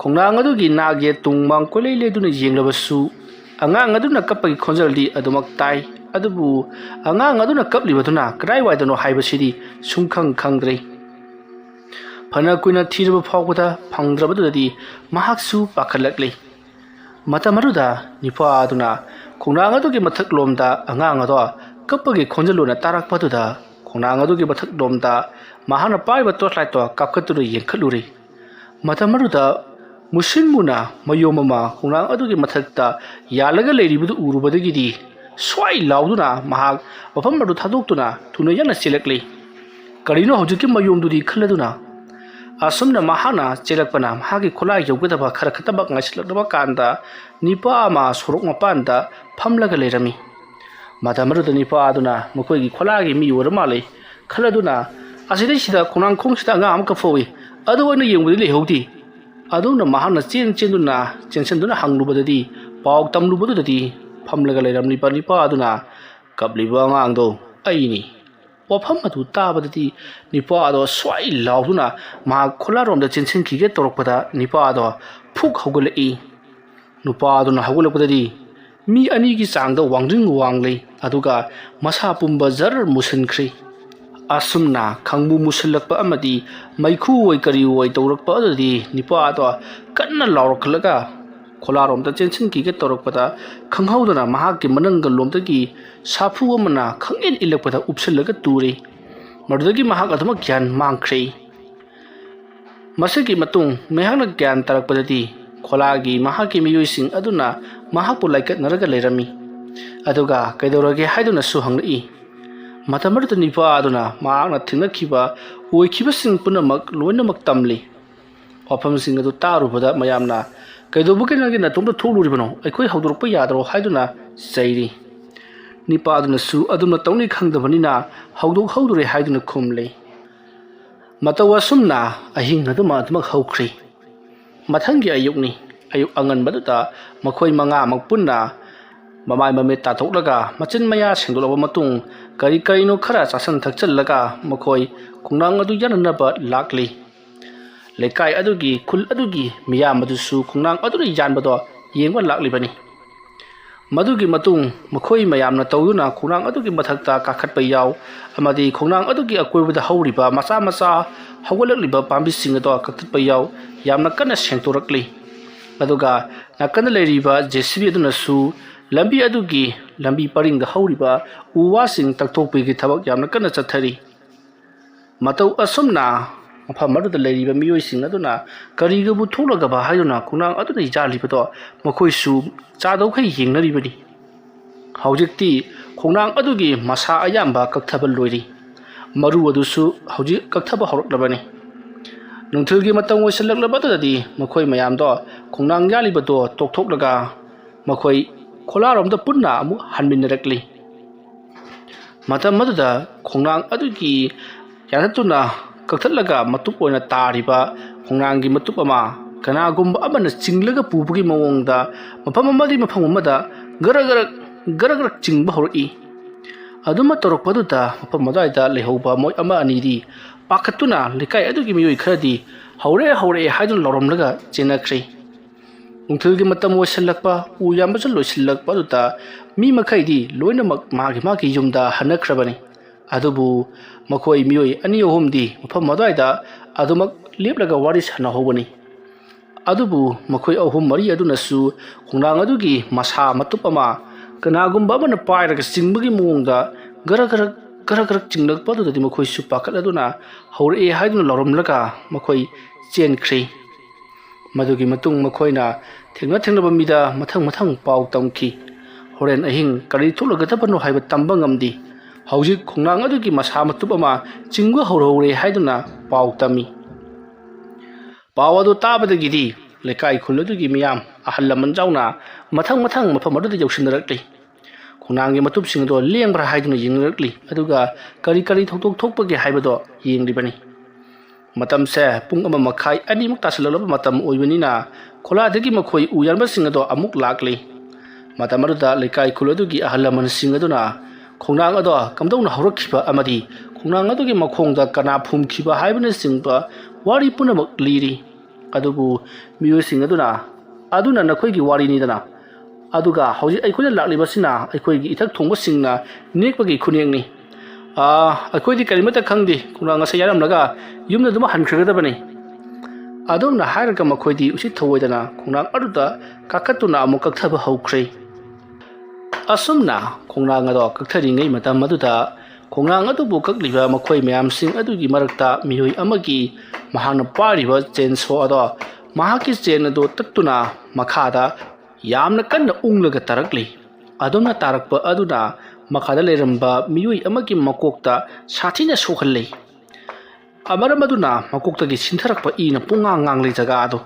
ꯈꯣꯡꯅꯥꯡ ꯑꯗꯨꯒꯤ ꯅꯥꯛ ꯌꯦꯠ ꯇꯨꯡ ꯃꯥꯡ ꯀꯣꯏꯂꯩ ꯂꯩꯗꯨꯅ ꯌꯦꯡꯂꯕꯁꯨ ꯑꯉꯥꯡ ꯑꯗꯨꯅ ꯀꯞꯄꯒꯤ ꯈꯣꯟꯖꯦꯜꯗꯤ ꯑꯗꯨꯃꯛ ꯇꯥꯏ ꯑꯗꯨꯕꯨ ꯑꯉꯥꯡ ꯑꯗꯨꯅ ꯀꯞꯂꯤꯕꯗꯨꯅ ꯀꯗꯥꯏꯋꯥꯏꯗꯅꯣ ꯍꯥꯏꯕꯁꯤꯗꯤ ꯈꯪꯗ꯭ꯔꯦ ꯐꯅ ꯀꯨꯏꯅ ꯊꯤꯔꯕ ꯐꯥꯎꯕꯗ ꯐꯪꯗ꯭ꯔꯕꯗꯨꯗꯗꯤ ꯃꯍꯥꯛꯁꯨ ꯄꯥꯈꯠꯂꯛꯂꯤ ꯃꯇꯝ ꯑꯗꯨꯗ ꯅꯤꯄꯥ ꯑꯗꯨꯅ ꯈꯣꯡꯅꯥꯡ ꯑꯗꯨꯒꯤ ꯃꯊꯛꯂꯣꯝꯗ ꯑꯉꯥꯡ ꯑꯗꯣ ꯀꯞꯄꯒꯤ ꯈꯣꯟꯖꯦꯜꯂꯣꯟꯅ ꯇꯥꯔꯛꯄꯗꯨꯗ ꯈꯣꯡꯅꯥꯡ ꯑꯗꯨꯒꯤ ꯃꯊꯛꯂꯣꯝꯗ ꯃꯍꯥꯛꯅ ꯄꯥꯏꯕ ꯇꯣꯔꯆ ꯂꯥꯏꯠꯇꯣ ꯀꯥꯞꯈꯠꯇꯨꯅ ꯌꯦꯡꯈꯠꯂꯨꯔꯤ ꯃꯇꯝ ꯑꯗꯨꯗ ꯃꯨꯁꯤꯟ ꯃꯨꯅ ꯃꯌꯣꯝ ꯑꯃ ꯈꯣꯡꯅꯥꯡ ꯑꯗꯨꯒꯤ ꯃꯊꯛꯇ ꯌꯥꯜꯂꯒ ꯂꯩꯔꯤꯕꯗꯨ ꯎꯔꯨꯕꯗꯒꯤꯗꯤ ꯁ꯭ꯋꯥꯏ ꯂꯥꯎꯗꯨꯅ ꯃꯍꯥꯛ ꯃꯐꯝ ꯑꯗꯨ ꯊꯥꯗꯣꯛꯇꯨꯅ ꯊꯨꯅ ꯌꯥꯡꯅ ꯆꯦꯜꯂꯛꯂꯤ ꯀꯔꯤꯅꯣ ꯍꯧꯖꯤꯛꯀꯤ ꯃꯌꯣꯝꯗꯨꯗꯤ ꯈꯜꯂꯗꯨꯅ ꯑꯁꯨꯝꯅ ꯃꯍꯥꯛꯅ ꯆꯦꯜꯂꯛꯄꯅ ꯃꯍꯥꯛꯀꯤ ꯈꯨꯠꯂꯥꯏ ꯌꯧꯒꯗꯕ ꯈꯔ ꯈꯛꯇꯃꯛ ꯉꯥꯏꯁꯤꯜꯂꯛꯂꯕ ꯀꯥꯟꯗ ꯅꯤꯄꯥ ꯑꯃ ꯁꯣꯔꯣꯛ ꯃꯄꯥꯟꯗ ꯐꯝꯂꯒ ꯂꯩꯔꯝꯃꯤ ꯃꯇꯝ ꯑꯗꯨꯗ ꯅꯤꯄꯥ ꯑꯗꯨꯅ ꯃꯈꯣꯏꯒꯤ ꯈꯨꯠꯂꯥꯏꯒꯤ ꯃꯤ ꯑꯣꯏꯔ ꯃꯥꯜꯂꯤ ꯈꯜꯂꯗꯨꯅ ꯑꯁꯤꯗꯩꯁꯤꯗ ꯈꯣꯡꯅꯥꯡꯈꯣꯡꯁꯤꯗ ꯑꯉꯥꯡ ꯑꯃ ꯀꯞꯐꯧꯏ ꯑꯗꯨ ꯑꯣꯏꯅ ꯌꯦꯡꯕꯗꯤ ꯂꯩꯍꯧꯗꯦ ꯑꯗꯨꯝꯅ ꯃꯍꯥꯛꯅ ꯆꯦꯟꯁꯤꯟꯗꯨꯅ ꯍꯪꯂꯨꯕꯗꯗꯤ ꯄꯥꯎ ꯇꯝꯂꯨꯕꯗꯨꯗꯗꯤ ꯐꯝꯂꯒ ꯂꯩꯔꯝꯂꯤꯕ ꯅꯤꯄꯥ ꯑꯗꯨꯅ ꯀꯞꯂꯤꯕ ꯑꯉꯥꯡꯗꯣ ꯑꯩꯅꯤ ꯋꯥꯐꯝ ꯑꯗꯨ ꯇꯥꯕꯗꯗꯤ ꯅꯤꯄꯥ ꯑꯗꯣ ꯁ꯭ꯋꯥꯏ ꯂꯥꯎꯗꯨꯅ ꯃꯍꯥꯛ ꯈꯣꯜꯂꯥꯔꯣꯝꯗ ꯆꯦꯟꯁꯤꯟꯈꯤꯒꯦ ꯇꯧꯔꯛꯄꯗ ꯅꯤꯄꯥ ꯑꯗꯣ ꯐꯨꯛ ꯍꯧꯒꯠꯂꯛꯏ ꯅꯨꯄꯥ ꯑꯗꯨꯅ ꯍꯧꯒꯠꯂꯛꯄꯗꯗꯤ ꯃꯤ ꯑꯅꯤꯒꯤ ꯆꯥꯡꯗ ꯋꯥꯡꯂꯤ ꯑꯗꯨꯒ ꯃꯁꯥ ꯄꯨꯝꯕ ꯖꯔ ꯃꯨꯁꯤꯟꯈ꯭ꯔꯦ ꯑꯁꯨꯝꯅ ꯈꯪꯕꯨ ꯃꯨꯁꯤꯜꯂꯛꯄ ꯑꯃꯗꯤ ꯃꯩꯈꯨ ꯑꯣꯏ ꯀꯔꯤ ꯑꯣꯏ ꯇꯧꯔꯛꯄ ꯑꯗꯨꯗꯤ ꯅꯤꯄꯥ ꯑꯗꯣ ꯀꯟꯅ ꯂꯥꯎꯔꯛꯈꯠꯂꯒ ꯈꯣꯜꯂꯥꯔꯣꯝꯗ ꯆꯦꯟꯁꯤꯟꯈꯤꯒꯦ ꯇꯧꯔꯛꯄꯗ ꯈꯪꯍꯧꯗꯅ ꯃꯍꯥꯛꯀꯤ ꯃꯅꯪꯒꯜꯂꯣꯝꯗꯒꯤ ꯁꯥꯐꯨ ꯑꯃꯅ ꯈꯪꯏꯟ ꯏꯜꯂꯛꯄꯗ ꯎꯞꯁꯤꯜꯂꯒ ꯇꯨꯔꯤ ꯃꯗꯨꯗꯒꯤ ꯃꯍꯥꯛ ꯑꯗꯨꯃꯛ ꯒ꯭ꯌꯥꯟ ꯃꯥꯡꯈ꯭ꯔꯦ ꯃꯁꯤꯒꯤ ꯃꯇꯨꯡ ꯃꯍꯥꯛꯅ ꯒ꯭ꯌꯥꯟ ꯇꯥꯔꯛꯄꯗꯗꯤ ꯈꯣꯜꯂꯥꯒꯤ ꯃꯍꯥꯛꯀꯤ ꯃꯤꯑꯣꯏꯁꯤꯡ ꯑꯗꯨꯅ ꯃꯍꯥꯛꯄꯨ ꯂꯥꯏꯀꯠꯅꯔꯒ ꯂꯩꯔꯝꯃꯤ ꯑꯗꯨꯒ ꯀꯩꯗꯧꯔꯒꯦ ꯍꯥꯏꯗꯨꯅꯁꯨ ꯍꯪꯂꯛꯏ ꯃꯇꯝ ꯑꯗꯨꯗ ꯅꯤꯄꯥ ꯑꯗꯨꯅ ꯃꯍꯥꯛꯅ ꯊꯦꯡꯅꯈꯤꯕ ꯑꯣꯏꯈꯤꯕꯁꯤꯡ ꯄꯨꯝꯅꯃꯛ ꯂꯣꯏꯅꯃꯛ ꯇꯝꯂꯤ ꯋꯥꯐꯝꯁꯤꯡ ꯑꯗꯨ ꯇꯥꯔꯨꯕꯗ ꯃꯌꯥꯝꯅ ꯀꯩꯗꯧꯕꯒꯤ ꯅꯪꯒꯤ ꯅꯇꯣꯝꯇ ꯊꯣꯛꯂꯨꯔꯤꯕꯅꯣ ꯑꯩꯈꯣꯏ ꯍꯧꯗꯣꯔꯛꯄ ꯌꯥꯗ꯭ꯔꯣ ꯍꯥꯏꯗꯨꯅ ꯆꯩꯔꯤ ꯅꯤꯄꯥ ꯑꯗꯨꯅꯁꯨ ꯑꯗꯨꯝꯅ ꯇꯧꯅꯤ ꯈꯪꯗꯕꯅꯤꯅ ꯍꯧꯗꯣꯛꯍꯧꯗꯣꯔꯦ ꯍꯥꯏꯗꯨꯅ ꯈꯨꯝꯂꯤ ꯃꯇꯧ ꯑꯁꯨꯝꯅ ꯑꯍꯤꯡ ꯑꯗꯨꯃꯛ ꯍꯧꯈ꯭ꯔꯤ ꯃꯊꯪꯒꯤ ꯑꯌꯨꯛꯅꯤ ꯑꯌꯨꯛ ꯑꯉꯟꯕꯗꯨꯗ ꯃꯈꯣꯏ ꯃꯉꯥꯃꯛ ꯄꯨꯟꯅ ꯃꯃꯥꯏ ꯃꯃꯤꯠ ꯇꯥꯊꯣꯛꯂꯒ ꯃꯆꯤꯟ ꯃꯌꯥ ꯁꯦꯡꯗꯣꯛꯂꯕ ꯃꯇꯨꯡ ꯀꯔꯤꯅꯣ ꯈꯔ ꯆꯥꯁꯤꯟ ꯊꯛꯆꯜꯂꯒ ꯃꯈꯣꯏ ꯈꯣꯡꯅꯥꯡ ꯑꯗꯨ ꯌꯥꯟꯅꯅꯕ ꯂꯥꯛꯂꯤ ꯂꯩꯀꯥꯏ ꯈꯨꯜ ꯑꯗꯨꯒꯤ ꯃꯤꯌꯥꯝ ꯑꯗꯨꯁꯨ ꯈꯣꯡꯅꯥꯡ ꯑꯗꯨꯅ ꯌꯥꯟꯕꯗꯣ ꯌꯦꯡꯕ ꯂꯥꯛꯂꯤꯕꯅꯤ ꯃꯗꯨꯒꯤ ꯃꯇꯨꯡ ꯃꯈꯣꯏ ꯃꯌꯥꯝꯅ ꯇꯧꯗꯨꯅ ꯈꯣꯡꯅꯥꯡ ꯑꯗꯨꯒꯤ ꯃꯊꯛꯇ ꯀꯥꯈꯠꯄ ꯌꯥꯎ ꯑꯃꯗꯤ ꯈꯣꯡꯅꯥꯡ ꯑꯗꯨꯒꯤ ꯑꯀꯣꯏꯕꯗ ꯍꯧꯔꯤꯕ ꯃꯆꯥ ꯃꯆꯥ ꯍꯧꯒꯠꯂꯛꯂꯤꯕ ꯄꯥꯝꯕꯤꯁꯤꯡ ꯑꯗꯨ ꯀꯛꯊꯠꯄ ꯌꯥꯎ ꯌꯥꯝꯅ ꯀꯟꯅ ꯁꯦꯡꯗꯣꯔꯛꯂꯤ ꯑꯗꯨꯒ ꯅꯥꯀꯟꯗ ꯂꯩꯔꯤꯕ JCB ꯑꯗꯨꯅꯁꯨ ꯂꯝꯕꯤ ꯑꯗꯨꯒꯤ ꯂꯝꯕꯤ ꯄꯔꯤꯡꯗ ꯍꯧꯔꯤꯕ ꯎ ꯋꯥꯁꯤꯡ ꯇꯛꯊꯣꯛꯄꯒꯤ ꯊꯕꯛ ꯌꯥꯝꯅ ꯀꯟꯅ ꯆꯠꯊꯔꯤ ꯃꯇꯧ ꯑꯁꯨꯝꯅ ꯃꯐꯝ ꯑꯗꯨꯗ ꯂꯩꯔꯤꯕ ꯃꯤꯑꯣꯏꯁꯤꯡ ꯑꯗꯨꯅ ꯀꯔꯤꯒꯕꯨ ꯊꯣꯛꯂꯒꯕ ꯍꯥꯏꯗꯨꯅ ꯈꯣꯡꯅꯥꯡ ꯑꯗꯨꯅ ꯌꯥꯜꯂꯤꯕꯗꯣ ꯃꯈꯣꯏꯁꯨ ꯆꯥꯗꯧꯈꯩ ꯌꯦꯡꯅꯔꯤꯕꯅꯤ ꯍꯧꯖꯤꯛꯇꯤ ꯈꯣꯡꯅꯥꯡ ꯑꯗꯨꯒꯤ ꯃꯁꯥ ꯑꯌꯥꯝꯕ ꯀꯛꯊꯕ ꯂꯣꯏꯔꯤ ꯃꯔꯨ ꯑꯗꯨꯁꯨ ꯍꯧꯖꯤꯛ ꯀꯛꯊꯕ ꯍꯧꯔꯛꯂꯕꯅꯤ ꯅꯨꯡꯊꯤꯜꯒꯤ ꯃꯇꯝ ꯑꯣꯏꯁꯤꯜꯂꯛꯂꯕꯗꯨꯗꯗꯤ ꯃꯈꯣꯏ ꯃꯌꯥꯝꯗꯣ ꯈꯣꯡꯅꯥꯡ ꯌꯥꯜꯂꯤꯕꯗꯣ ꯇꯣꯛꯊꯣꯛꯂꯒ ꯃꯈꯣꯏ ꯈꯣꯂꯥꯔꯣꯝꯗ ꯄꯨꯟꯅ ꯑꯃꯨꯛ ꯍꯟꯃꯤꯟꯅꯔꯛꯂꯤ ꯃꯇꯝ ꯑꯗꯨꯗ ꯈꯣꯡꯅꯥꯡ ꯑꯗꯨꯒꯤ ꯌꯥꯟꯊꯠꯇꯨꯅ ꯀꯛꯊꯠꯂꯒ ꯃꯇꯨꯞ ꯑꯣꯏꯅ ꯇꯥꯔꯤꯕ ꯈꯣꯡꯅꯥꯡꯒꯤ ꯃꯇꯨꯞ ꯑꯃ ꯀꯅꯥꯒꯨꯝꯕ ꯑꯃꯅ ꯆꯤꯡꯂꯒ ꯄꯨꯕꯒꯤ ꯃꯑꯣꯡꯗ ꯃꯐꯝ ꯑꯃꯗꯤ ꯃꯐꯝ ꯑꯃꯗ ꯒꯔ ꯆꯤꯡꯕ ꯍꯧꯔꯛꯏ ꯑꯗꯨꯃ ꯇꯧꯔꯛꯄꯗꯨꯗ ꯃꯐꯝ ꯑꯗꯨꯋꯥꯏꯗ ꯂꯩꯍꯧꯕ ꯃꯣꯏ ꯑꯃ ꯑꯅꯤꯗꯤ ꯄꯥꯈꯠꯇꯨꯅ ꯂꯩꯀꯥꯏ ꯑꯗꯨꯒꯤ ꯃꯤꯑꯣꯏ ꯈꯔꯗꯤ ꯍꯧꯔꯛꯑꯦ ꯍꯥꯏꯗꯨꯅ ꯂꯥꯎꯔꯝꯂꯒ ꯆꯦꯟꯅꯈ꯭ꯔꯦ ꯅꯨꯡꯊꯤꯜꯒꯤ ꯃꯇꯝ ꯑꯣꯏꯁꯤꯜꯂꯛꯄ ꯎ ꯌꯥꯟꯕꯁꯨ ꯂꯣꯏꯁꯤꯜꯂꯛꯄ ꯑꯗꯨꯗ ꯃꯤ ꯃꯈꯩꯗꯤ ꯂꯣꯏꯅꯃꯛ ꯃꯥꯒꯤ ꯌꯨꯝꯗ ꯍꯟꯅꯈ꯭ꯔꯕꯅꯤ ꯑꯗꯨꯕꯨ ꯃꯈꯣꯏ ꯃꯤꯑꯣꯏ ꯑꯅꯤ ꯑꯍꯨꯝꯗꯤ ꯃꯐꯝ ꯑꯗꯨꯋꯥꯏꯗ ꯑꯗꯨꯃꯛ ꯂꯦꯞꯂꯒ ꯋꯥꯔꯤ ꯁꯥꯟꯅꯍꯧꯕꯅꯤ ꯑꯗꯨꯕꯨ ꯃꯈꯣꯏ ꯑꯍꯨꯝ ꯃꯔꯤ ꯑꯗꯨꯅꯁꯨ ꯈꯣꯡꯅꯥꯡ ꯑꯗꯨꯒꯤ ꯃꯁꯥ ꯃꯇꯨꯞ ꯑꯃ ꯀꯅꯥꯒꯨꯝꯕ ꯑꯃꯅ ꯄꯥꯏꯔꯒ ꯆꯤꯡꯕꯒꯤ ꯃꯑꯣꯡꯗ ꯒꯔ ꯆꯤꯡꯂꯛꯄ ꯑꯗꯨꯗꯗꯤ ꯃꯈꯣꯏꯁꯨ ꯄꯥꯈꯠꯂꯗꯨꯅ ꯍꯧꯔꯛꯑꯦ ꯍꯥꯏꯗꯨꯅ ꯂꯥꯎꯔꯝꯂꯒ ꯃꯈꯣꯏ ꯆꯦꯟꯈ꯭ꯔꯦ ꯃꯗꯨꯒꯤ ꯃꯇꯨꯡ ꯃꯈꯣꯏꯅ ꯊꯦꯡꯅꯕ ꯃꯤꯗ ꯃꯊꯪ ꯄꯥꯎ ꯇꯝꯈꯤ ꯍꯣꯔꯦꯟ ꯑꯍꯤꯡ ꯀꯔꯤ ꯊꯣꯛꯂꯒꯗꯕꯅꯣ ꯍꯥꯏꯕ ꯇꯝꯕ ꯉꯝꯗꯦ ꯍꯧꯖꯤꯛ ꯈꯣꯡꯅꯥꯡ ꯑꯗꯨꯒꯤ ꯃꯁꯥ ꯃꯇꯨꯞ ꯑꯃ ꯆꯤꯡꯕ ꯍꯧꯔꯍꯧꯔꯦ ꯍꯥꯏꯗꯨꯅ ꯄꯥꯎ ꯇꯝꯃꯤ ꯄꯥꯎ ꯑꯗꯨ ꯇꯥꯕꯗꯒꯤꯗꯤ ꯂꯩꯀꯥꯏ ꯈꯨꯜ ꯑꯗꯨꯒꯤ ꯃꯤꯌꯥꯝ ꯑꯍꯜ ꯂꯃꯟ ꯌꯥꯎꯅ ꯃꯊꯪ ꯃꯐꯝ ꯑꯗꯨꯗ ꯌꯧꯁꯤꯟꯅꯔꯛꯂꯤ ꯈꯣꯡꯅꯥꯡꯒꯤ ꯃꯇꯨꯞꯁꯤꯡ ꯑꯗꯨ ꯂꯦꯡꯕ꯭ꯔꯥ ꯍꯥꯏꯗꯨꯅ ꯌꯦꯡꯅꯔꯛꯂꯤ ꯑꯗꯨꯒ ꯀꯔꯤ ꯊꯧꯗꯣꯛ ꯊꯣꯛꯄꯒꯦ ꯍꯥꯏꯕꯗꯣ ꯌꯦꯡꯂꯤꯕꯅꯤ ꯃꯇꯝꯁꯦ ꯄꯨꯡ 1:30 2 ꯇꯥꯁꯤꯜꯂꯛꯂꯕ ꯃꯇꯝ ꯑꯣꯏꯕꯅꯤꯅ ꯈꯣꯂꯥꯗꯒꯤ ꯃꯈꯣꯏ ꯎ ꯌꯥꯟꯕꯁꯤꯡ ꯑꯗꯣ ꯑꯃꯨꯛ ꯂꯥꯛꯂꯤ ꯃꯇꯝ ꯑꯗꯨꯗ ꯂꯩꯀꯥꯏ ꯈꯨꯜ ꯑꯗꯨꯒꯤ ꯑꯍꯜ ꯂꯃꯟꯁꯤꯡ ꯑꯗꯨꯅ ꯈꯣꯡꯅꯥꯡ ꯑꯗꯣ ꯀꯝꯗꯧꯅ ꯍꯧꯔꯛꯈꯤꯕ ꯑꯃꯗꯤ ꯈꯣꯡꯅꯥꯡ ꯑꯗꯨꯒꯤ ꯃꯈꯣꯡꯗ ꯀꯅꯥ ꯐꯨꯝꯈꯤꯕ ꯍꯥꯏꯕꯅꯆꯤꯡꯕ ꯋꯥꯔꯤ ꯄꯨꯝꯅꯃꯛ ꯂꯤꯔꯤ ꯑꯗꯨꯕꯨ ꯃꯤꯑꯣꯏꯁꯤꯡ ꯑꯗꯨꯅ ꯅꯈꯣꯏꯒꯤ ꯋꯥꯔꯤꯅꯤꯗꯅ ꯑꯗꯨꯒ ꯍꯧꯖꯤꯛ ꯑꯩꯈꯣꯏꯅ ꯂꯥꯛꯂꯤꯕꯁꯤꯅ ꯑꯩꯈꯣꯏꯒꯤ ꯏꯊꯛ ꯊꯣꯡꯕꯁꯤꯡꯅ ꯅꯦꯛꯄꯒꯤ ꯈꯨꯅꯦꯛꯅꯤ ꯑꯩꯈꯣꯏꯗꯤ ꯀꯔꯤꯃꯠꯇ ꯈꯪꯗꯦ ꯈꯣꯡꯅꯥꯡ ꯑꯁꯤ ꯌꯥꯔꯝꯂꯒ ꯌꯨꯝꯗ ꯑꯗꯨꯝ ꯍꯟꯈ꯭ꯔꯒꯗꯕꯅꯤ ꯑꯗꯨꯝꯅ ꯍꯥꯏꯔꯒ ꯃꯈꯣꯏꯗꯤ ꯎꯁꯤꯠ ꯊꯑꯣꯏꯗꯅ ꯈꯣꯡꯅꯥꯡ ꯑꯗꯨꯗ ꯀꯥꯈꯠꯇꯨꯅ ꯑꯃꯨꯛ ꯀꯛꯊꯕ ꯍꯧꯈ꯭ꯔꯦ ꯑꯁꯨꯝꯅ ꯈꯣꯡꯅꯥꯡ ꯑꯗꯣ ꯀꯛꯊꯔꯤꯉꯩ ꯃꯇꯝ ꯑꯗꯨꯗ ꯈꯣꯡꯅꯥꯡ ꯑꯗꯨꯕꯨ ꯀꯛꯂꯤꯕ ꯃꯈꯣꯏ ꯃꯌꯥꯝꯁꯤꯡ ꯑꯗꯨꯒꯤ ꯃꯔꯛꯇ ꯃꯤꯑꯣꯏ ꯑꯃꯒꯤ ꯃꯍꯥꯛꯅ ꯄꯥꯏꯔꯤꯕ ꯆꯦꯟꯁꯣ ꯑꯗꯣ ꯃꯍꯥꯛꯀꯤ ꯆꯦꯟ ꯑꯗꯨ ꯇꯠꯇꯨꯅ ꯃꯈꯥꯗ ꯌꯥꯝꯅ ꯀꯟꯅ ꯎꯡꯂꯒ ꯇꯥꯔꯛꯂꯤ ꯑꯗꯨꯝꯅ ꯇꯥꯔꯛꯄ ꯑꯗꯨꯅ ꯃꯈꯥꯗ ꯂꯩꯔꯝꯕ ꯃꯤꯑꯣꯏ ꯑꯃꯒꯤ ꯃꯀꯣꯛꯇ ꯁꯥꯊꯤꯅ ꯁꯣꯛꯍꯜꯂꯤ ꯑꯃꯔꯝ ꯑꯗꯨꯅ ꯃꯀꯣꯛꯇꯒꯤ ꯁꯤꯟꯊꯔꯛꯄ ꯏꯅ ꯄꯨꯡꯉꯥꯡ ꯖꯒꯥ ꯑꯗꯨ